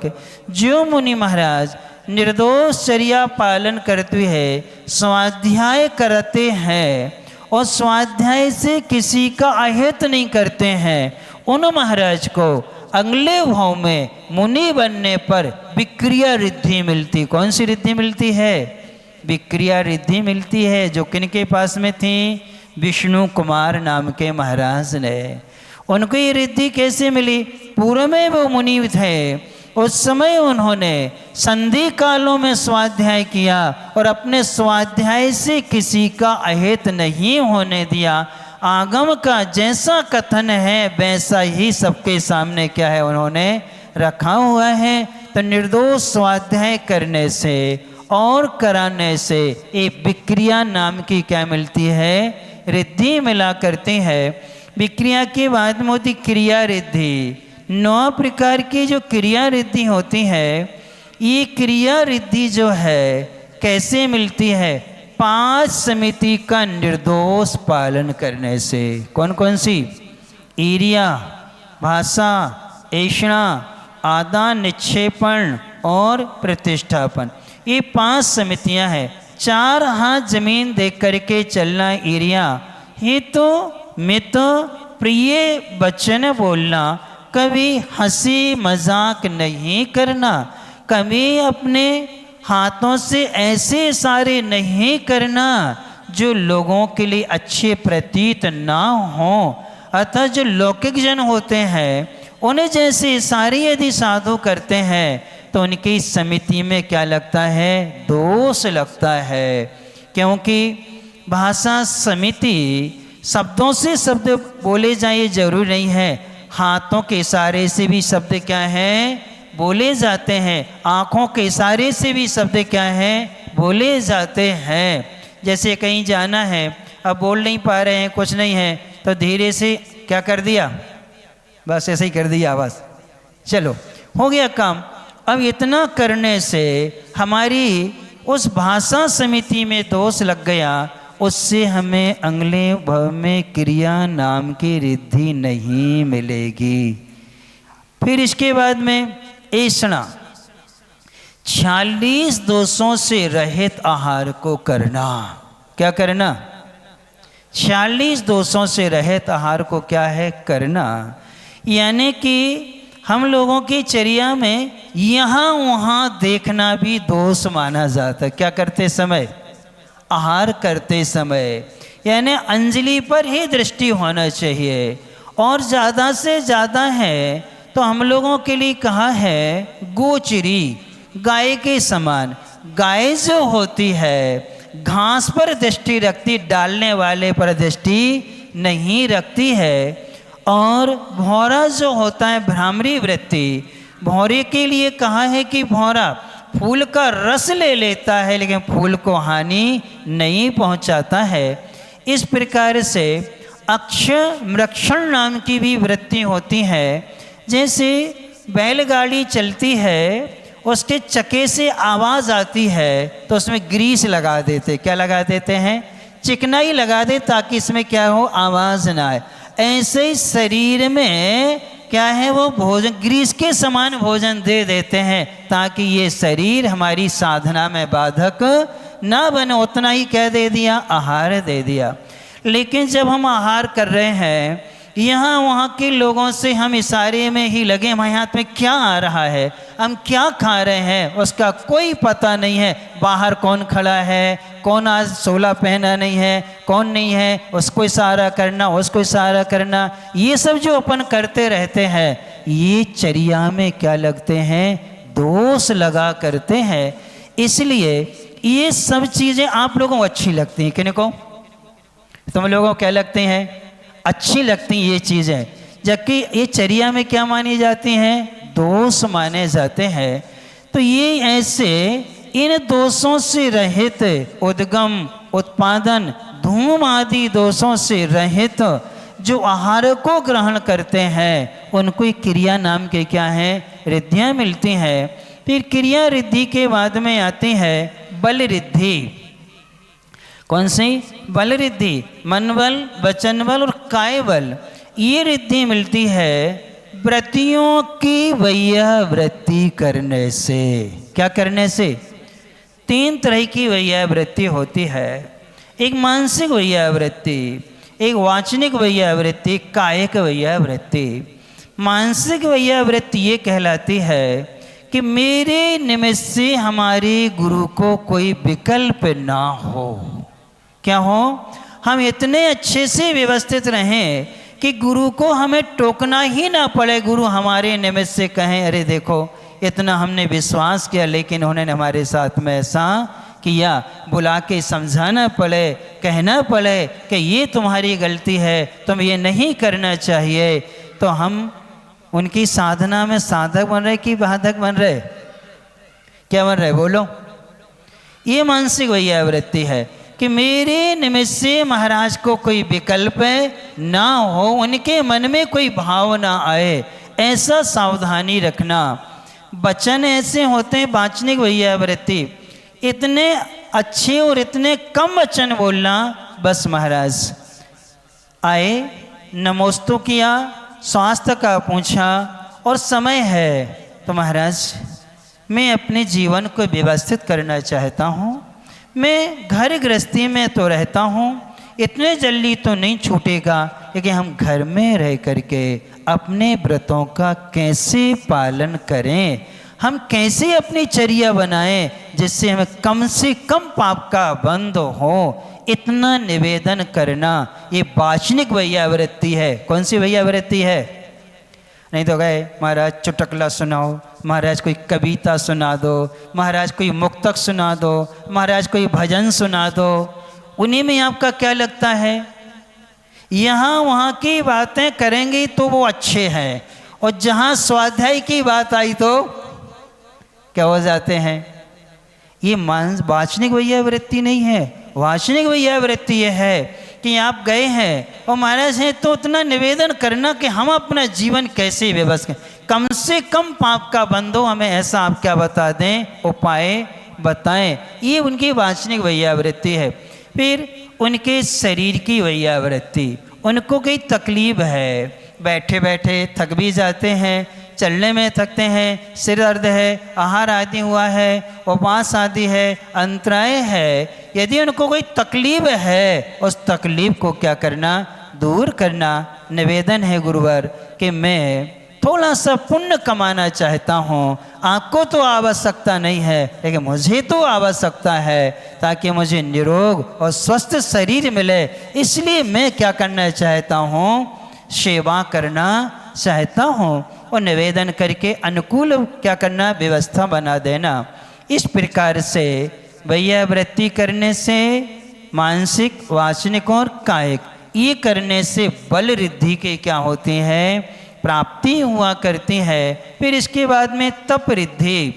जो मुनि महाराज निर्दोष चर्या पालन करते हैं, स्वाध्याय करते हैं और स्वाध्याय से किसी का अहित नहीं करते हैं, उन महाराज को अगले भाव में मुनि बनने पर विक्रिया रिद्धि मिलती। कौन सी रिद्धि मिलती है? विक्रिया रिद्धि मिलती है, जो किनके पास में थी? विष्णु कुमार नाम के महाराज ने। उनको ये रिद्धि कैसे मिली? पूर्व में वो मुनि थे, उस समय उन्होंने संधि कालों में स्वाध्याय किया और अपने स्वाध्याय से किसी का अहित नहीं होने दिया। आगम का जैसा कथन है वैसा ही सबके सामने क्या है, उन्होंने रखा हुआ है। तो निर्दोष स्वाध्याय करने से और कराने से एक विक्रिया नाम की क्या मिलती है? रिद्धि मिला करती है। विक्रिया के बाद में होती क्रिया रिद्धि। 9 प्रकार की जो क्रिया रिद्धि होती है, ये क्रिया रिद्धि जो है कैसे मिलती है? 5 समिति का निर्दोष पालन करने से। कौन कौन सी? ईर्ष्या, भाषा, ऐषणा, आदान निक्षेपण और प्रतिष्ठापन। ये 5 समितियां हैं। 4 हाथ जमीन देख करके चलना ईर्ष्या, हित मित प्रिय वचन बोलना, कभी हंसी मजाक नहीं करना, कभी अपने हाथों से ऐसे सारे नहीं करना जो लोगों के लिए अच्छे प्रतीत ना हो। अतः जो लौकिक जन होते हैं उन्हें जैसे सारी यदि साधु करते हैं तो उनकी समिति में क्या लगता है? दोष लगता है, क्योंकि भाषा समिति शब्दों से शब्द बोले जाए ये जरूरी नहीं है, हाथों के इशारे से भी शब्द क्या हैं बोले जाते हैं, आँखों के इशारे से भी शब्द क्या हैं बोले जाते हैं। जैसे कहीं जाना है, अब बोल नहीं पा रहे हैं, कुछ नहीं है, तो धीरे से क्या कर दिया, बस ऐसे ही कर दिया, बस चलो हो गया काम। अब इतना करने से हमारी उस भाषा समिति में दोष लग गया, उससे हमें अगले भव में क्रिया नाम की रिद्धि नहीं मिलेगी। फिर इसके बाद में ऐसा 46 दोषों से रहित आहार को करना। क्या करना? 46 दोषों से रहित आहार को क्या है करना। यानी कि हम लोगों की चर्या में यहाँ वहाँ देखना भी दोष माना जाता है। क्या करते समय? आहार करते समय, यानी अंजलि पर ही दृष्टि होना चाहिए। और ज़्यादा से ज़्यादा है तो हम लोगों के लिए कहा है गोचरी, गाय के समान। गाय जो होती है घास पर दृष्टि रखती, डालने वाले पर दृष्टि नहीं रखती है। और भौरा जो होता है भ्रामरी वृत्ति, भौरे के लिए कहा है कि भौरा फूल का रस ले लेता है लेकिन फूल को हानि नहीं पहुंचाता है। इस प्रकार से अक्षमरक्षण नाम की भी वृत्ति होती है। जैसे बैलगाड़ी चलती है, उसके चक्के से आवाज़ आती है तो उसमें ग्रीस लगा देते। क्या लगा देते हैं? चिकनाई लगा दे ताकि इसमें क्या हो, आवाज़ ना आए। ऐसे ही शरीर में क्या है वो भोजन, ग्रीस के समान भोजन दे देते हैं ताकि ये शरीर हमारी साधना में बाधक ना बने। उतना ही क्या दे दिया? आहार दे दिया। लेकिन जब हम आहार कर रहे हैं, यहाँ वहाँ के लोगों से हम इशारे में ही लगे, हमारे हाथ में क्या आ रहा है, हम क्या खा रहे हैं उसका कोई पता नहीं है। बाहर कौन खड़ा है, कौन आज सोला पहना नहीं है, कौन नहीं है, उसको इशारा करना, उसको इशारा करना, ये सब जो अपन करते रहते हैं ये चर्या में क्या लगते हैं? दोष लगा करते हैं। इसलिए ये सब चीज़ें आप लोगों को अच्छी लगती हैं। किन को? तुम लोगों को क्या लगती हैं? अच्छी लगती ये चीज़ें, जबकि ये चर्या में क्या मानी जाती हैं? दोष माने जाते हैं। तो ये ऐसे इन दोषों से रहित, उद्गम, उत्पादन, धूम आदि दोषों से रहित जो आहार को ग्रहण करते हैं उनको क्रिया नाम के क्या हैं? रिद्धियाँ मिलती हैं। फिर क्रिया रिद्धि के बाद में आती है बल रिद्धि। कौन सी? बल रिद्धि। मन बल, वचन बल और काय बल, ये रिद्धि मिलती है व्रतियों की वैया वृत्ति करने से। क्या करने से? 3 तरह की वैया वृत्ति होती है। एक मानसिक वैया वृत्ति, एक वाचनिक वैया वृत्ति, एक कायिक वैया वृत्ति। मानसिक वैया वृत्ति ये कहलाती है कि मेरे निमित्त से हमारे गुरु को कोई विकल्प ना हो। क्या हो? हम इतने अच्छे से व्यवस्थित रहें कि गुरु को हमें टोकना ही ना पड़े। गुरु हमारे निमित्त से कहें अरे देखो इतना हमने विश्वास किया लेकिन उन्होंने हमारे साथ में ऐसा किया, बुला के समझाना पड़े, कहना पड़े कि ये तुम्हारी गलती है, तुम ये नहीं करना चाहिए। तो हम उनकी साधना में साधक बन रहे कि बाधक बन रहे? क्या बन रहे बोलो? ये मानसिक वैया वृत्ति है कि मेरे निमित्त से महाराज को कोई विकल्प ना हो, उनके मन में कोई भाव ना आए, ऐसा सावधानी रखना। वचन ऐसे होते हैं वाचनिक वैया वृत्ति, इतने अच्छे और इतने कम वचन बोलना, बस महाराज आए, नमोस्तु किया, स्वास्थ्य का पूछा और समय है तो महाराज मैं अपने जीवन को व्यवस्थित करना चाहता हूँ, मैं घर गृहस्थी में तो रहता हूँ, इतने जल्दी तो नहीं छूटेगा, लेकिन हम घर में रह करके अपने व्रतों का कैसे पालन करें, हम कैसे अपनी चर्या बनाएं जिससे हमें कम से कम पाप का बंध हो, इतना निवेदन करना। ये वाचनिक वैया वृत्ति है। कौन सी वैया वृत्ति है? नहीं तो गए महाराज चुटकुला सुनाओ, महाराज कोई कविता सुना दो, महाराज कोई मुक्तक सुना दो, महाराज कोई भजन सुना दो। उन्हीं में आपका क्या लगता है? यहाँ वहाँ की बातें करेंगे तो वो अच्छे हैं, और जहाँ स्वाध्याय की बात आई तो क्या हो जाते हैं? ये वाचनिक वैयावृत्ति नहीं है। वाचनिक वैयावृत्ति ये है कि आप गए हैं और महाराज हैं तो उतना निवेदन करना कि हम अपना जीवन कैसे व्यवस्थित करें, कम से कम पाप का बंध हो, हमें ऐसा आप क्या बता दें, उपाय बताएं। ये उनकी वाचनिक वैयावृत्ति है। फिर उनके शरीर की वैयावृत्ति, उनको कोई तकलीफ है, बैठे बैठे थक भी जाते हैं, चलने में थकते हैं, सिर दर्द है, आहार आदि हुआ है, उपवास आदि है, अंतराय है। यदि उनको कोई तकलीफ है, उस तकलीफ को क्या करना, दूर करना। निवेदन है गुरुवर कि मैं थोड़ा सा पुण्य कमाना चाहता हूँ, आपको तो आवश्यकता नहीं है लेकिन मुझे तो आवश्यकता है, ताकि मुझे निरोग और स्वस्थ शरीर मिले। इसलिए मैं क्या करना चाहता हूँ, सेवा करना चाहता हूँ, और निवेदन करके अनुकूल क्या करना, व्यवस्था बना देना। इस प्रकार से वैयावृत्ति करने से मानसिक, वाचनिक और कायिक, ये करने से बल रिद्धि के क्या होती है, प्राप्ति हुआ करती है। फिर इसके बाद में तप रिद्धि।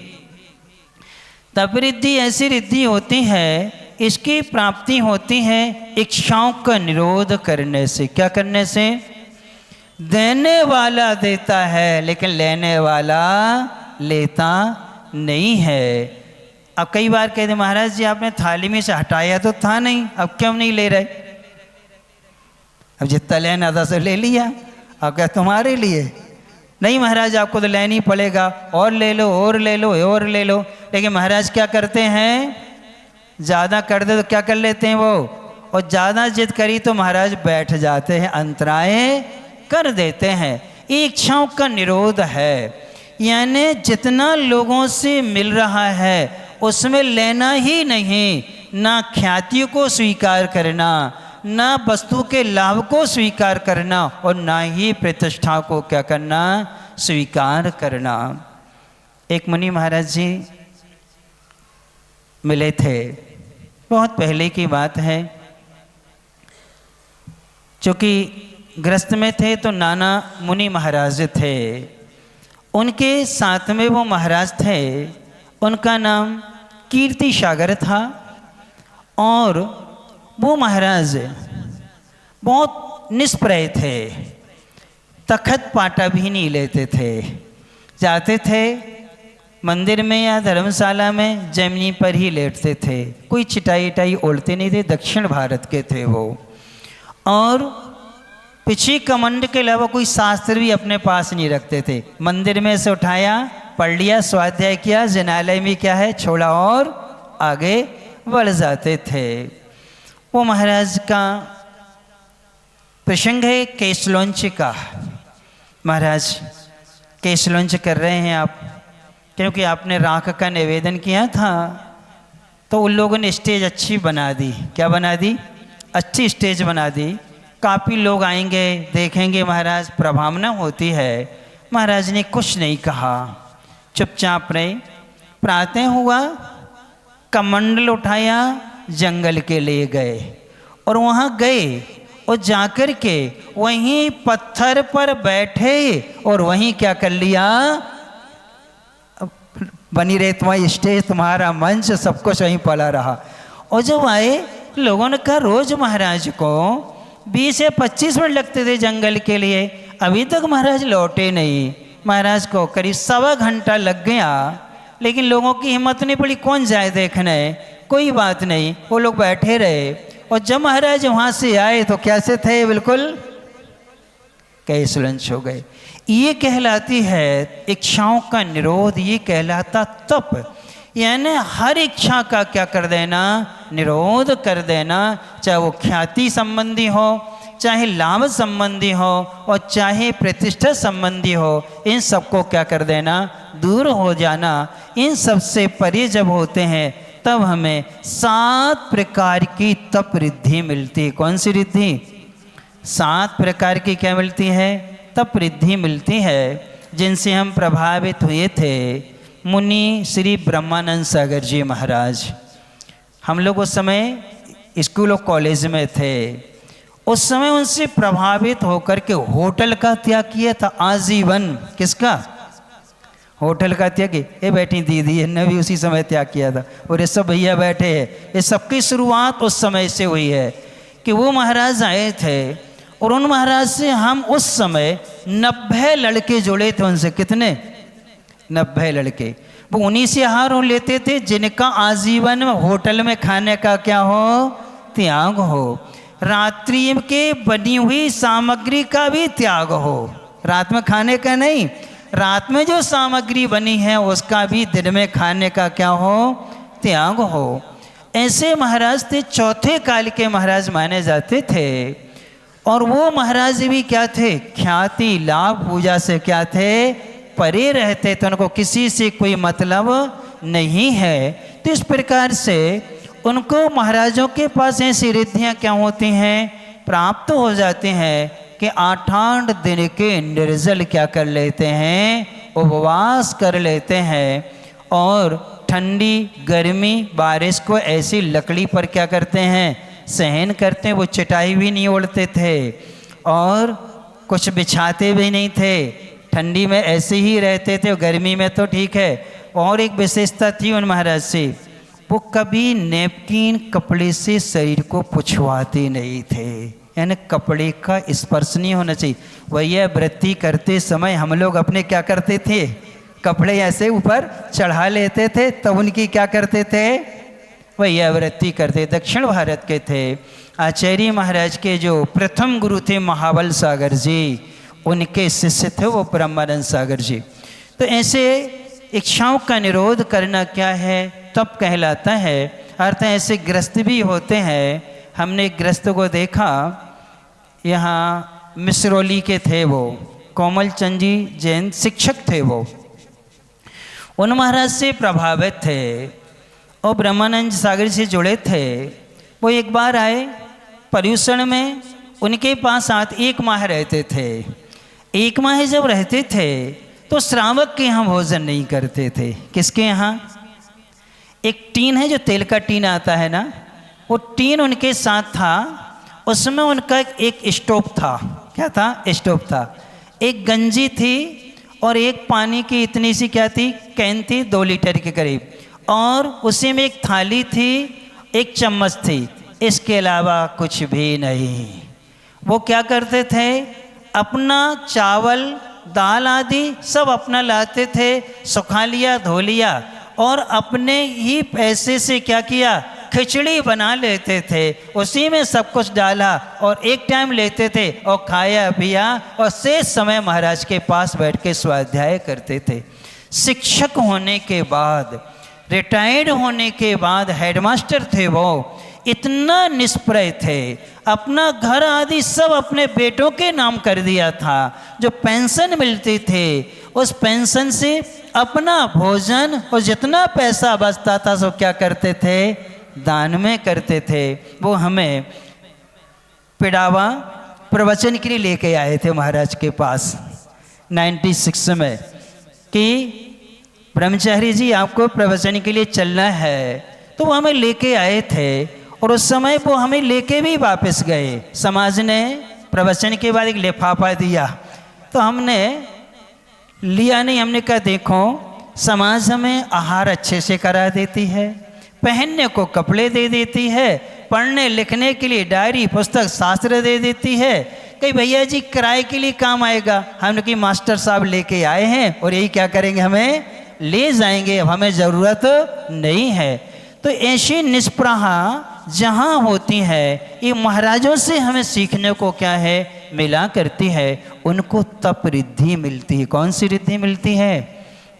तप रिद्धि ऐसी रिद्धि होती है, इसकी प्राप्ति होती है इच्छाओं का निरोध करने से। क्या करने से? देने वाला देता है लेकिन लेने वाला लेता नहीं है। अब कई बार कहते महाराज जी आपने थाली में से हटाया तो था नहीं, अब क्यों नहीं ले रहे? अब जितना लेना था सो ले लिया, अब क्या तुम्हारे लिए? नहीं महाराज आपको तो लेनी पड़ेगा, और ले लो और ले लो और ले लो। लेकिन महाराज क्या करते हैं, ज़्यादा कर दे तो क्या कर लेते हैं वो, और ज़्यादा जिद करी तो महाराज बैठ जाते हैं, अंतराय कर देते हैं। इच्छाओं का निरोध है, यानी जितना लोगों से मिल रहा है उसमें लेना ही नहीं, ना ख्याति को स्वीकार करना, ना वस्तु के लाभ को स्वीकार करना, और ना ही प्रतिष्ठा को क्या करना, स्वीकार करना। एक मुनि महाराज जी मिले थे, बहुत पहले की बात है, चूँकि गृहस्थ में थे तो नाना मुनि महाराज थे। उनके साथ में वो महाराज थे, उनका नाम कीर्ति सागर था, और वो महाराज बहुत निष्प्रय थे, तखत पाटा भी नहीं लेते थे। जाते थे मंदिर में या धर्मशाला में, जमीनी पर ही लेटते थे, कोई चिटाई इटाई ओढ़ते नहीं थे, दक्षिण भारत के थे वो। और पिछी कमंड के अलावा कोई शास्त्र भी अपने पास नहीं रखते थे। मंदिर में से उठाया, पढ़ लिया, स्वाध्याय किया, जनालय में क्या है छोड़ा, और आगे बढ़ जाते थे। वो महाराज का प्रसंग है केसलोंच का। महाराज केसलोंच कर रहे हैं आप, क्योंकि आपने राख का निवेदन किया था, तो उन लोगों ने स्टेज अच्छी बना दी। क्या बना दी? अच्छी स्टेज बना दी। काफ़ी लोग आएंगे, देखेंगे, महाराज प्रभावना होती है। महाराज ने कुछ नहीं कहा, चुपचाप रहे। प्रातः हुआ, कमंडल उठाया, जंगल के लिए गए, और वहाँ गए और जाकर के वहीं पत्थर पर बैठे, और वहीं क्या कर लिया, बनी रहे तुम्हारी स्टेज, तुम्हारा मंच, सब कुछ वहीं पड़ा रहा। और जब आए, लोगों ने कहा रोज महाराज को 20 से 25 मिनट लगते थे जंगल के लिए, अभी तक महाराज लौटे नहीं। महाराज को करीब 1.25 घंटा लग गया, लेकिन लोगों की हिम्मत नहीं पड़ी, कौन जाए देखने। कोई बात नहीं, वो लोग बैठे रहे। और जब महाराज वहाँ से आए तो कैसे थे, बिल्कुल केसलोंच हो गए। ये कहलाती है इच्छाओं का निरोध, ये कहलाता तप, यानी हर इच्छा का क्या कर देना, निरोध कर देना। चाहे वो ख्याति संबंधी हो, चाहे लाभ संबंधी हो, और चाहे प्रतिष्ठा संबंधी हो, इन सबको क्या कर देना, दूर हो जाना। इन सब से परे जब होते हैं तब हमें 7 प्रकार की तप रिद्धि मिलती है। कौन सी रिद्धि? 7 प्रकार की क्या मिलती है? तब रिद्धि मिलती है जिनसे हम प्रभावित हुए थे। मुनि श्री ब्रह्मानंद सागर जी महाराज, हम लोग उस समय स्कूल और कॉलेज में थे, उस समय उनसे प्रभावित होकर के होटल का त्याग किया था आजीवन। किसका? होटल का त्याग। ये बैठी दीदी ने भी उसी समय त्याग किया था, और ये सब भैया बैठे हैं, ये सबकी शुरुआत उस समय से हुई है कि वो महाराज आए थे, और उन महाराज से हम उस समय 90 लड़के जुड़े थे उनसे। कितने? 90 लड़के। वो उन्हीं से आहार लेते थे जिनका आजीवन होटल में खाने का क्या हो? त्याग हो। रात्रि के बनी हुई सामग्री का भी त्याग हो, रात में खाने का नहीं, रात में जो सामग्री बनी है उसका भी दिन में खाने का क्या हो? त्याग हो। ऐसे महाराज थे, चौथे काल के महाराज माने जाते थे। और वो महाराज भी क्या थे? ख्याति लाभ पूजा से क्या थे? परे रहते थे, उनको किसी से कोई मतलब नहीं है। तो इस प्रकार से उनको महाराजों के पास ऐसी रिद्धियाँ क्या होती हैं? प्राप्त हो जाते हैं कि 8 दिन के निर्जल क्या कर लेते हैं? उपवास कर लेते हैं, और ठंडी गर्मी बारिश को ऐसी लकड़ी पर क्या करते हैं? सहन करते हैं। वो चटाई भी नहीं ओढ़ते थे और कुछ बिछाते भी नहीं थे, ठंडी में ऐसे ही रहते थे, गर्मी में तो ठीक है। और एक विशेषता थी उन महाराज से, वो कभी नैपकिन कपड़े से शरीर को पुछवाते नहीं थे, यानी कपड़े का स्पर्श नहीं होना चाहिए। वही व्रती करते समय हम लोग अपने क्या करते थे? कपड़े ऐसे ऊपर चढ़ा लेते थे, तब उनकी क्या करते थे? वही व्रती करते। दक्षिण भारत के थे आचार्य महाराज के जो प्रथम गुरु थे महाबल सागर जी, उनके शिष्य थे वो ब्रह्मानंद सागर जी। तो ऐसे इच्छाओं का निरोध करना क्या है? तप कहलाता है। अर्थ ऐसे ग्रस्त भी होते हैं। हमने ग्रस्त को देखा, यहाँ मिसरौली के थे वो, कोमल चंद जी जैन शिक्षक थे वो, उन महाराज से प्रभावित थे और ब्रह्मानंद सागर से जुड़े थे। वो एक बार आए पर्यूषण में, उनके पास 1 माह रहते थे। 1 माह जब रहते थे तो श्रावक के यहाँ भोजन नहीं करते थे। किसके यहाँ? एक टीन है जो तेल का टीन आता है ना, वो टीन उनके साथ था। उसमें उनका एक स्टोव था। क्या था? स्टोव था। एक गंजी थी और एक पानी की इतनी सी क्या थी? कैन थी 2 लीटर के करीब, और उसी में एक थाली थी, एक चम्मच थी। इसके अलावा कुछ भी नहीं। वो क्या करते थे? अपना चावल दाल आदि सब अपना लाते थे, सुखा लिया, धो लिया, और अपने ही पैसे से क्या किया? खिचड़ी बना लेते थे, उसी में सब कुछ डाला और एक टाइम लेते थे और खाया पिया, और शेष समय महाराज के पास बैठ के स्वाध्याय करते थे। शिक्षक होने के बाद, रिटायर्ड होने के बाद हेडमास्टर थे वो, इतना निष्प्रय थे, अपना घर आदि सब अपने बेटों के नाम कर दिया था। जो पेंशन मिलती थे उस पेंशन से अपना भोजन और जितना पैसा बचता था सो क्या करते थे? दान में करते थे। वो हमें पिड़ावा प्रवचन के लिए लेके आए थे महाराज के पास 96 में कि ब्रह्मचारी जी आपको प्रवचन के लिए चलना है। तो वो हमें लेके आए थे और उस समय वो हमें लेके भी वापस गए। समाज ने प्रवचन के बाद एक लिफाफा दिया तो हमने लिया नहीं। हमने कहा देखो समाज हमें आहार अच्छे से करा देती है, पहनने को कपड़े दे देती है, पढ़ने लिखने के लिए डायरी पुस्तक शास्त्र दे देती है। कहीं भैया जी किराए के लिए काम आएगा, हमने कि मास्टर साहब लेके आए हैं और यही क्या करेंगे, हमें ले जाएंगे, अब हमें ज़रूरत नहीं है। तो ऐसी निष्प्रहा जहाँ होती है ये महाराजों से हमें सीखने को क्या है मिला करती है। उनको तप रिद्धि मिलती है। कौन सी रिद्धि मिलती है?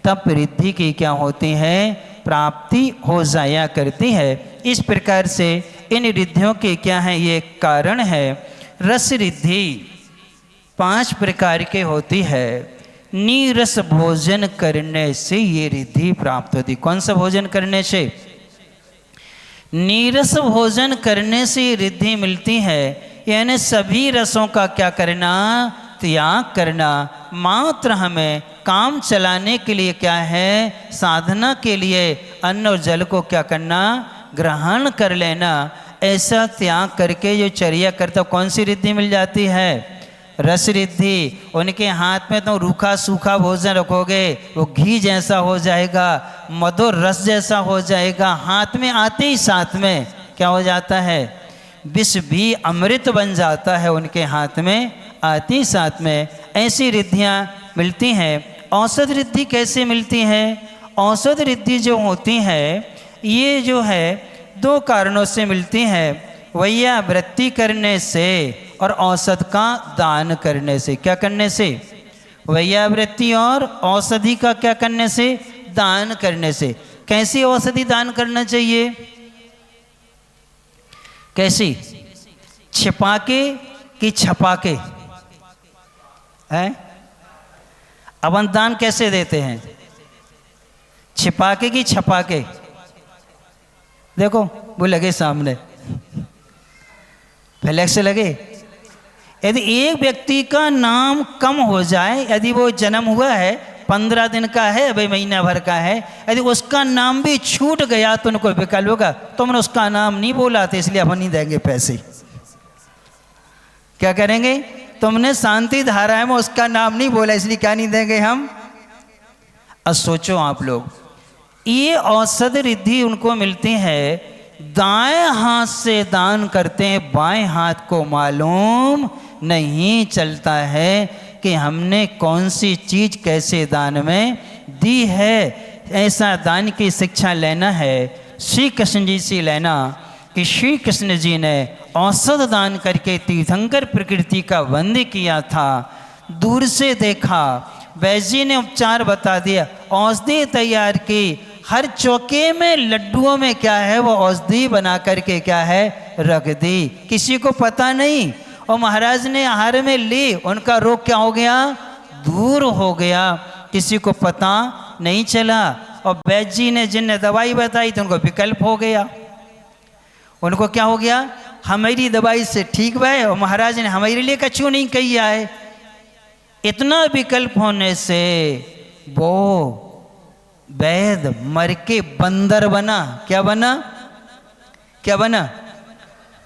तप रिद्धि की क्या होती है? प्राप्ति हो जाया करती है। इस प्रकार से इन रिद्धियों के क्या है ये कारण है। रस रिद्धि 5 प्रकार के होती है। नीरस भोजन करने से ये रिद्धि प्राप्त होती। कौन सा भोजन करने से? नीरस भोजन करने से रिद्धि मिलती है, यानी सभी रसों का क्या करना? त्याग करना मात्र हमें काम चलाने के लिए क्या है, साधना के लिए अन्न और जल को क्या करना, ग्रहण कर लेना। ऐसा त्याग करके जो चर्या करता, कौन सी रिद्धि मिल जाती है, रस रिद्धि। उनके हाथ में तो रूखा सूखा भोजन रखोगे वो घी जैसा हो जाएगा, मधुर रस जैसा हो जाएगा। हाथ में आते ही साथ में क्या हो जाता है, विष भी अमृत बन जाता है उनके हाथ में आते ही साथ में। ऐसी रिद्धियाँ मिलती हैं। औषध रिद्धि कैसे मिलती है? औषध रिद्धि जो होती है ये जो है दो कारणों से मिलती है, वैयावृत्ति करने से और औषध का दान करने से। क्या करने से? वैयावृत्ति और औषधि का क्या करने से, दान करने से। कैसी औषधि दान करना चाहिए? कैसी? छिपा के कि छपा के है? अपन दान कैसे देते हैं, छिपा के कि छपा के? देखो वो लगे सामने, फ्लैक्स लगे। यदि एक व्यक्ति का नाम कम हो जाए, यदि वो जन्म हुआ है 15 दिन का है, भाई महीना भर का है, यदि उसका नाम भी छूट गया तो उनको विकल्प होगा, तुमने उसका नाम नहीं बोला था इसलिए हम नहीं देंगे पैसे। क्या करेंगे? तुमने शांति धारा में उसका नाम नहीं बोला इसलिए क्या नहीं देंगे हम। अब सोचो आप लोग, ये औषध रिद्धि उनको मिलती है, दाएं हाथ से दान करते हैं, बाएं हाथ को मालूम नहीं चलता है कि हमने कौन सी चीज़ कैसे दान में दी है। ऐसा दान की शिक्षा लेना है श्री कृष्ण जी से लेना कि श्री कृष्ण जी ने औषध दान करके तीर्थंकर प्रकृति का वंदन किया था। दूर से देखा, वैद्य जी ने उपचार बता दिया, औषधि तैयार की, हर चौके में लड्डुओं में क्या है वो औषधि बना करके क्या है रख दी, किसी को पता नहीं। और महाराज ने आहार में ली, उनका रोग क्या हो गया, दूर हो गया, किसी को पता नहीं चला। और वैद्य जी ने जिनने दवाई बताई तो उनको विकल्प हो गया। उनको क्या हो गया, हमारी दवाई से ठीक हुआ, और महाराज ने हमारे लिए कछु नहीं किया है। इतना विकल्प होने से वो वैद्य मर के बंदर बना। क्या बना? क्या बना?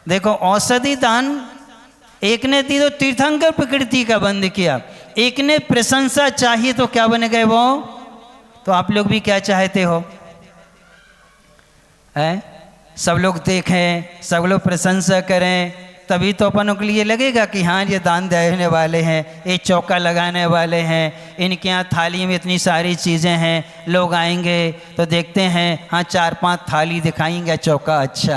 देखो औषधि दान एक ने दी तो तीर्थंकर प्रकृति का बंद किया, एक ने प्रशंसा चाहिए तो क्या बन गए वो। तो आप लोग भी क्या चाहते हो है? सब लोग देखें, सब लोग प्रशंसा करें, तभी तो अपन के लिए लगेगा कि हाँ ये दान देने वाले हैं, ये चौका लगाने वाले हैं, इनके यहाँ थाली में इतनी सारी चीज़ें हैं, लोग आएंगे तो देखते हैं हाँ 4-5 थाली दिखाएंगे, चौका अच्छा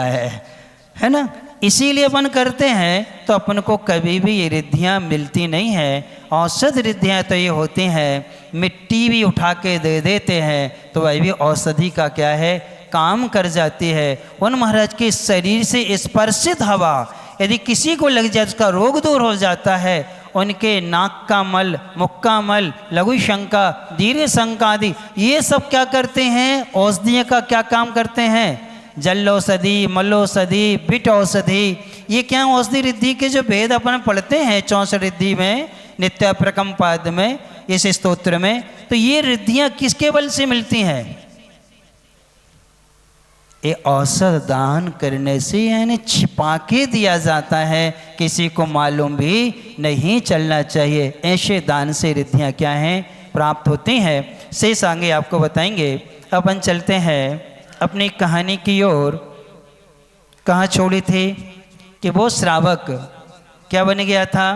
है ना। इसीलिए अपन करते हैं। तो अपन को कभी भी ये रिद्धियाँ मिलती नहीं है। औषध रिद्धियाँ तो ये होती हैं, मिट्टी भी उठा के दे देते हैं तो वह भी औषधि का क्या है, काम कर जाती है। उन महाराज के शरीर से स्पर्शित हवा यदि किसी को लग जाए उसका रोग दूर हो जाता है। उनके नाक का मल, मुख का मल, लघु शंका, दीर्घ शंका आदि ये सब क्या करते हैं, औषधि का क्या काम करते हैं, जल औषधि, मल औषधि, बिट औषधि। ये क्या औषधि रिद्धि के जो भेद अपन पढ़ते हैं 64 रिद्धि में, नित्य प्रकम पाद में, इस स्तोत्र में, तो ये रिद्धियाँ किसके बल से मिलती हैं, ये औषध दान करने से, यानी छिपा के दिया जाता है, किसी को मालूम भी नहीं चलना चाहिए। ऐसे दान से रिद्धियाँ क्या हैं, प्राप्त होती हैं। शेष आगे आपको बताएंगे। अपन चलते हैं अपनी कहानी की ओर। कहाँ छोड़ी थी कि वो श्रावक क्या बन गया था,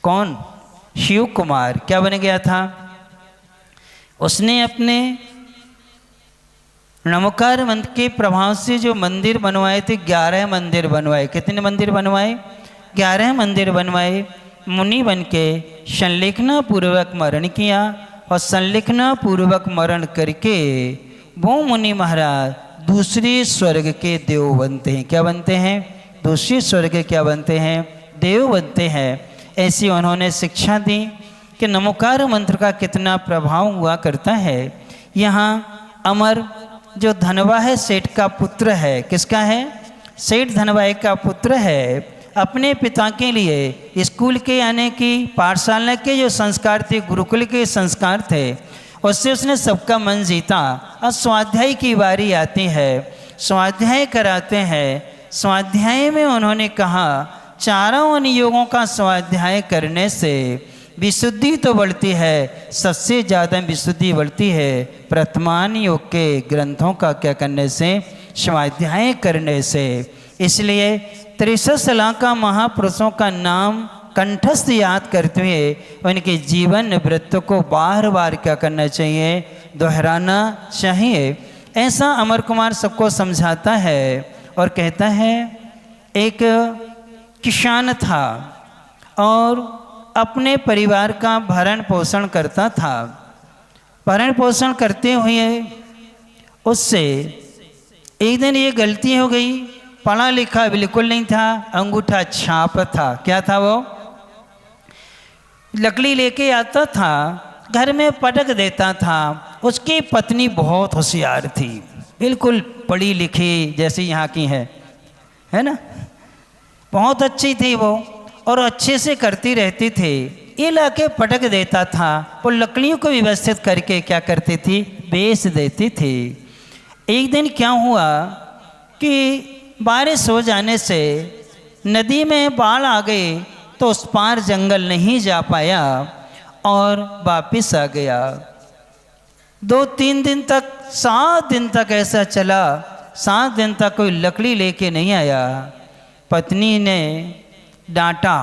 कौन, शिव कुमार क्या बन गया था, उसने अपने नमोकार मंत्र के प्रभाव से जो मंदिर बनवाए थे, 11 मंदिर बनवाए। कितने मंदिर बनवाए, 11 मंदिर बनवाए। मुनि बन के संलिखना पूर्वक मरण किया, और संलिखना पूर्वक मरण करके वो मुनि महाराज दूसरे स्वर्ग के देव बनते हैं। क्या बनते हैं, दूसरे स्वर्ग के क्या बनते हैं, देव बनते हैं। ऐसी उन्होंने शिक्षा दी कि नमोकार मंत्र का कितना प्रभाव हुआ करता है। यहाँ अमर जो धनवा है सेठ का पुत्र है, किसका है, सेठ धनवाई का पुत्र है, अपने पिता के लिए स्कूल के यानी कि पाठशाला के जो संस्कार थे, गुरुकुल के संस्कार थे, उससे उसने सबका मन जीता। अब स्वाध्याय की बारी आती है, स्वाध्याय कराते हैं। स्वाध्याय में उन्होंने कहा चारों अनुयोगों का स्वाध्याय करने से विशुद्धि तो बढ़ती है, सबसे ज़्यादा विशुद्धि बढ़ती है प्रथमान योग के ग्रंथों का क्या करने से, स्वाध्याय करने से। इसलिए 63 लाख महापुरुषों का नाम कंठस्थ याद करते हुए उनके जीवन वृत्त को बार बार क्या करना चाहिए, दोहराना चाहिए। ऐसा अमर कुमार सबको समझाता है और कहता है एक किसान था और अपने परिवार का भरण पोषण करता था। भरण पोषण करते हुए उससे एक दिन ये गलती हो गई, पढ़ा लिखा बिल्कुल नहीं था, अंगूठा छाप था। क्या था वो? लकड़ी लेके आता था, घर में पटक देता था। उसकी पत्नी बहुत होशियार थी, बिल्कुल पढ़ी लिखी जैसी यहाँ की है ना, बहुत अच्छी थी वो और अच्छे से करती रहती थी। ये लाके पटक देता था, वो लकड़ियों को व्यवस्थित करके क्या करती थी, बेच देती थी। एक दिन क्या हुआ कि बारिश हो जाने से नदी में बाढ़ आ गई, तो उस पार जंगल नहीं जा पाया और वापिस आ गया। 2-3 दिन तक, 7 दिन तक ऐसा चला। 7 दिन तक कोई लकड़ी लेके नहीं आया। पत्नी ने डांटा,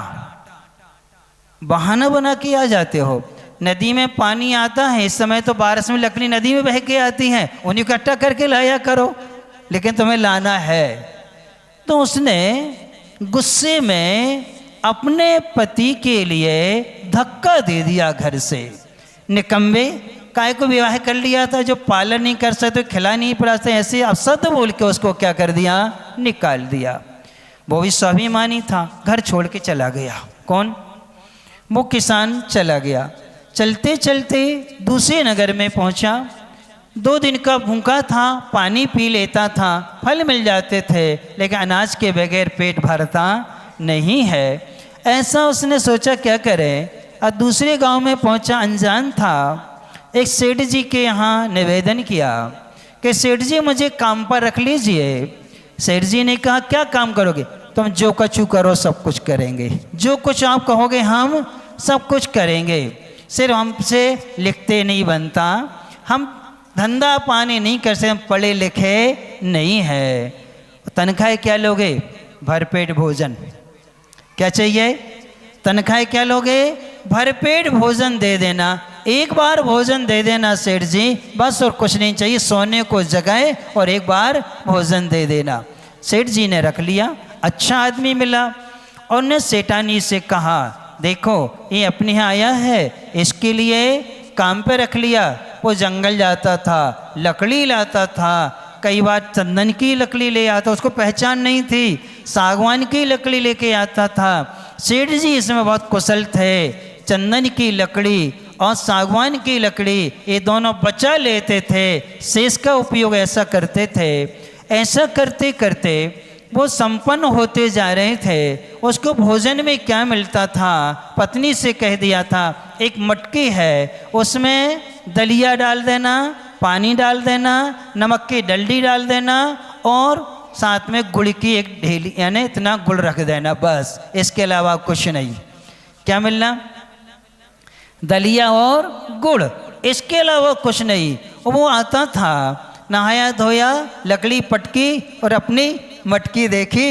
बहाना बना के आ जाते हो, नदी में पानी आता है, इस समय तो बारिश में लकड़ी नदी में बह के आती है, उन्हें इकट्ठा करके लाया करो, लेकिन तुम्हें लाना है। तो उसने गुस्से में अपने पति के लिए धक्का दे दिया घर से। निकम्बे, काय को विवाह कर लिया था, जो पालन नहीं कर सकते, खिला नहीं पड़ा सकते, ऐसे अपशब्द बोल के उसको क्या कर दिया, निकाल दिया। वो भी स्वाभिमानी था, घर छोड़ के चला गया। कौन? वो किसान चला गया। चलते चलते दूसरे नगर में पहुंचा। 2 दिन का भूखा था, पानी पी लेता था, फल मिल जाते थे, लेकिन अनाज के बगैर पेट भरता नहीं है। ऐसा उसने सोचा क्या करे। और दूसरे गांव में पहुंचा, अनजान था। एक सेठ जी के यहाँ निवेदन किया कि सेठ जी मुझे काम पर रख लीजिए। सेठ जी ने कहा क्या काम करोगे? तुम जो कछु करो सब कुछ करेंगे, जो कुछ आप कहोगे हम सब कुछ करेंगे, सिर्फ हमसे लिखते नहीं बनता, हम धंधा पानी नहीं कर सकते, हम पढ़े लिखे नहीं है। तनख्वाह क्या लोगे? भरपेट भोजन। क्या चाहिए? तनख्वाह क्या लोगे? भरपेट भोजन दे देना, एक बार भोजन दे देना सेठ जी, बस और कुछ नहीं चाहिए, सोने को जगह और एक बार भोजन दे देना। सेठ जी ने रख लिया। अच्छा आदमी मिला और ने सेठानी से कहा देखो ये अपने यहाँ आया है, इसके लिए काम पे रख लिया। वो जंगल जाता था, लकड़ी लाता था, कई बार चंदन की लकड़ी ले आता, उसको पहचान नहीं थी, सागवान की लकड़ी लेके आता था। सेठ जी इसमें बहुत कुशल थे, चंदन की लकड़ी और सागवान की लकड़ी ये दोनों बचा लेते थे, शेष का उपयोग ऐसा करते थे। ऐसा करते करते वो संपन्न होते जा रहे थे। उसको भोजन में क्या मिलता था, पत्नी से कह दिया था एक मटकी है, उसमें दलिया डाल देना, पानी डाल देना, नमक की डलडी डाल देना और साथ में गुड़ की एक ढेली, यानी इतना गुड़ रख देना, बस, इसके अलावा कुछ नहीं। क्या मिलना? दलिया और गुड़, इसके अलावा कुछ नहीं। वो आता था, नहाया धोया, लकड़ी पटकी और अपनी मटकी देखी,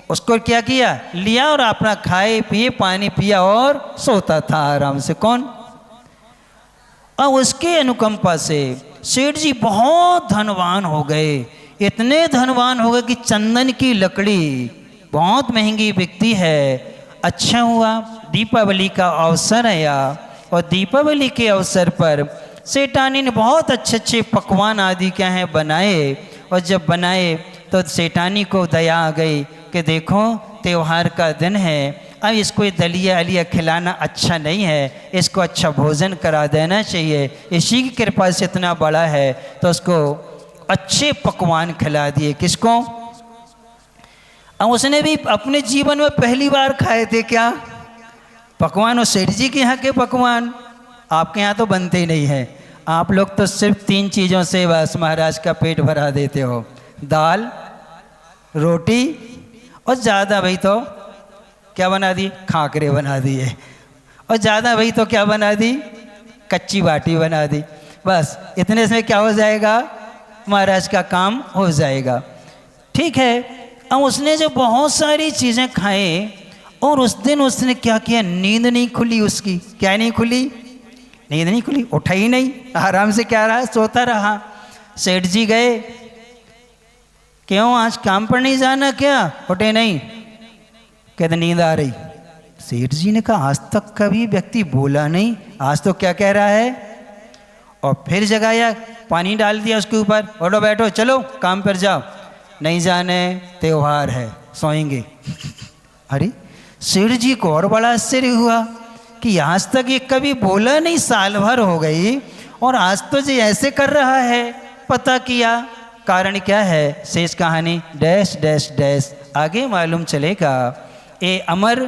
उसको क्या किया, लिया और अपना खाए पिए पानी पिया और सोता था आराम से। कौन? और उसके अनुकंपा से सेठ जी बहुत धनवान हो गए। इतने धनवान हो गए कि चंदन की लकड़ी बहुत महंगी बिकती है। अच्छा हुआ दीपावली का अवसर आया और दीपावली के अवसर पर सेठानी ने बहुत अच्छे अच्छे पकवान आदि क्या हैं बनाए। और जब बनाए तो सेठानी को दया आ गई कि देखो त्यौहार का दिन है, अब इसको ये दलिया अलिया खिलाना अच्छा नहीं है, इसको अच्छा भोजन करा देना चाहिए। इसी की कृपा से इतना बड़ा है, तो उसको अच्छे पकवान खिला दिए। किसको? अब उसने भी अपने जीवन में पहली बार खाए थे क्या पकवान, और सेठ जी के यहाँ के पकवान। आपके यहाँ तो बनते ही नहीं है, आप लोग तो सिर्फ 3 चीज़ों से बस महाराज का पेट भरा देते हो, दाल रोटी और ज़्यादा भाई तो क्या बना दी, खाकरे बना दिए, और ज़्यादा भाई तो क्या बना दी, कच्ची बाटी बना दी। बस इतने से क्या हो जाएगा, महाराज का काम हो जाएगा। ठीक है, अब उसने जो बहुत सारी चीज़ें खाए और उस दिन उसने क्या किया, नींद नहीं खुली उसकी। क्या नहीं खुली, नींद नहीं खुली, उठा ही नहीं, आराम से क्या रहा, सोता रहा। सेठ जी गए, क्यों आज काम पर नहीं जाना क्या, उठे नहीं, कहते नींद आ रही। सेठ जी ने कहा आज तक कभी व्यक्ति बोला नहीं, आज तो क्या कह रहा है, और फिर जगाया, पानी डाल दिया उसके ऊपर, उठो बैठो चलो काम पर जाओ, नहीं जाने त्योहार है सोएंगे। अरे सेठ जी को और बड़ा आश्चर्य हुआ कि आज तक ये कभी बोला नहीं, साल भर हो गई और आज तो जी ऐसे कर रहा है। पता किया कारण क्या है, शेष कहानी डैश डैश डैश आगे मालूम चलेगा। ये अमर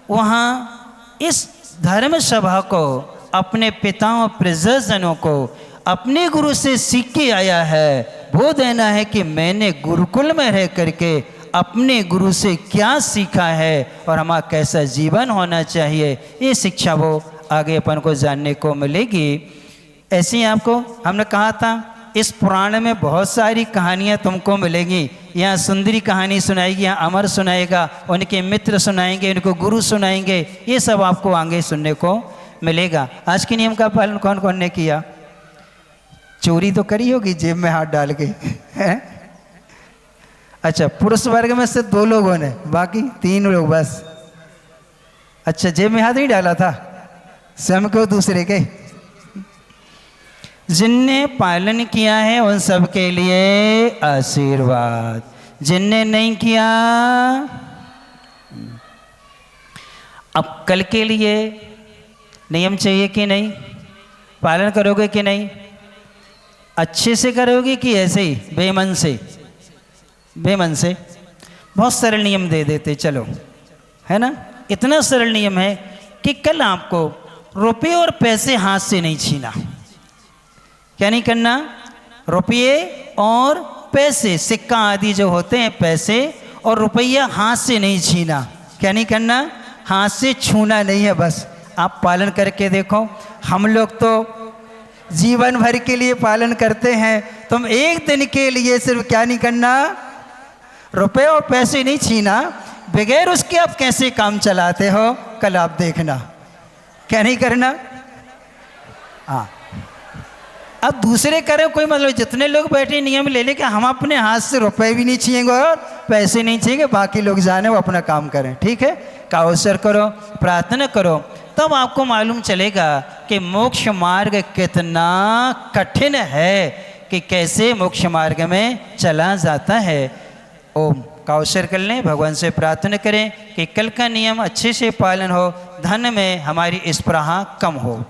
वहाँ इस धर्म सभा को, अपने पिताओं प्रजनों को अपने गुरु से सीख के आया है। वो देना है कि मैंने गुरुकुल में रह करके अपने गुरु से क्या सीखा है और हमारा कैसा जीवन होना चाहिए, ये शिक्षा वो आगे अपन को जानने को मिलेगी। ऐसे ही आपको हमने कहा था इस पुराण में बहुत सारी कहानियाँ तुमको मिलेंगी। यहाँ सुंदरी कहानी सुनाएगी, यहाँ अमर सुनाएगा, उनके मित्र सुनाएंगे, उनको गुरु सुनाएंगे, ये सब आपको आगे सुनने को मिलेगा। आज के नियम का पालन कौन कौन ने किया, चोरी तो करी होगी जेब में हाथ डाल के है? अच्छा, पुरुष वर्ग में से 2 लोगों ने, बाकी 3 लोग बस। अच्छा, जेब में हाथ नहीं डाला था, स्वयं को दूसरे के। जिनने पालन किया है उन सब के लिए आशीर्वाद, जिनने नहीं किया अब कल के लिए नियम चाहिए कि नहीं, पालन करोगे कि नहीं, अच्छे से करोगे कि ऐसे ही बेमन से, बेमन से। बहुत सरल नियम दे देते चलो, है ना, इतना सरल नियम है कि कल आपको रुपये और पैसे हाथ से नहीं छीना। क्या नहीं करना, रुपये और पैसे, सिक्का आदि जो होते हैं पैसे और रुपया हाथ से नहीं छीना। क्या नहीं करना, हाथ से छूना नहीं है। बस आप पालन करके देखो, हम लोग तो जीवन भर के लिए पालन करते हैं, तुम एक दिन के लिए सिर्फ क्या नहीं करना, रुपए और पैसे नहीं छीना, बगैर उसके आप कैसे काम चलाते हो कल आप देखना। क्या नहीं करना, हाँ अब दूसरे करें कोई मतलब, जितने लोग बैठे नियम ले लेके हम अपने हाथ से रुपए भी नहीं छीएंगे और पैसे नहीं छीएंगे, बाकी लोग जाने वो अपना काम करें। ठीक है, काउसर करो, प्रार्थना करो, तब आपको मालूम चलेगा कि मोक्ष मार्ग कितना कठिन है, कि कैसे मोक्ष मार्ग में चला जाता है। ओम काउसर कर लें, भगवान से प्रार्थना करें कि कल का नियम अच्छे से पालन हो, धन में हमारी स्पृहा कम हो।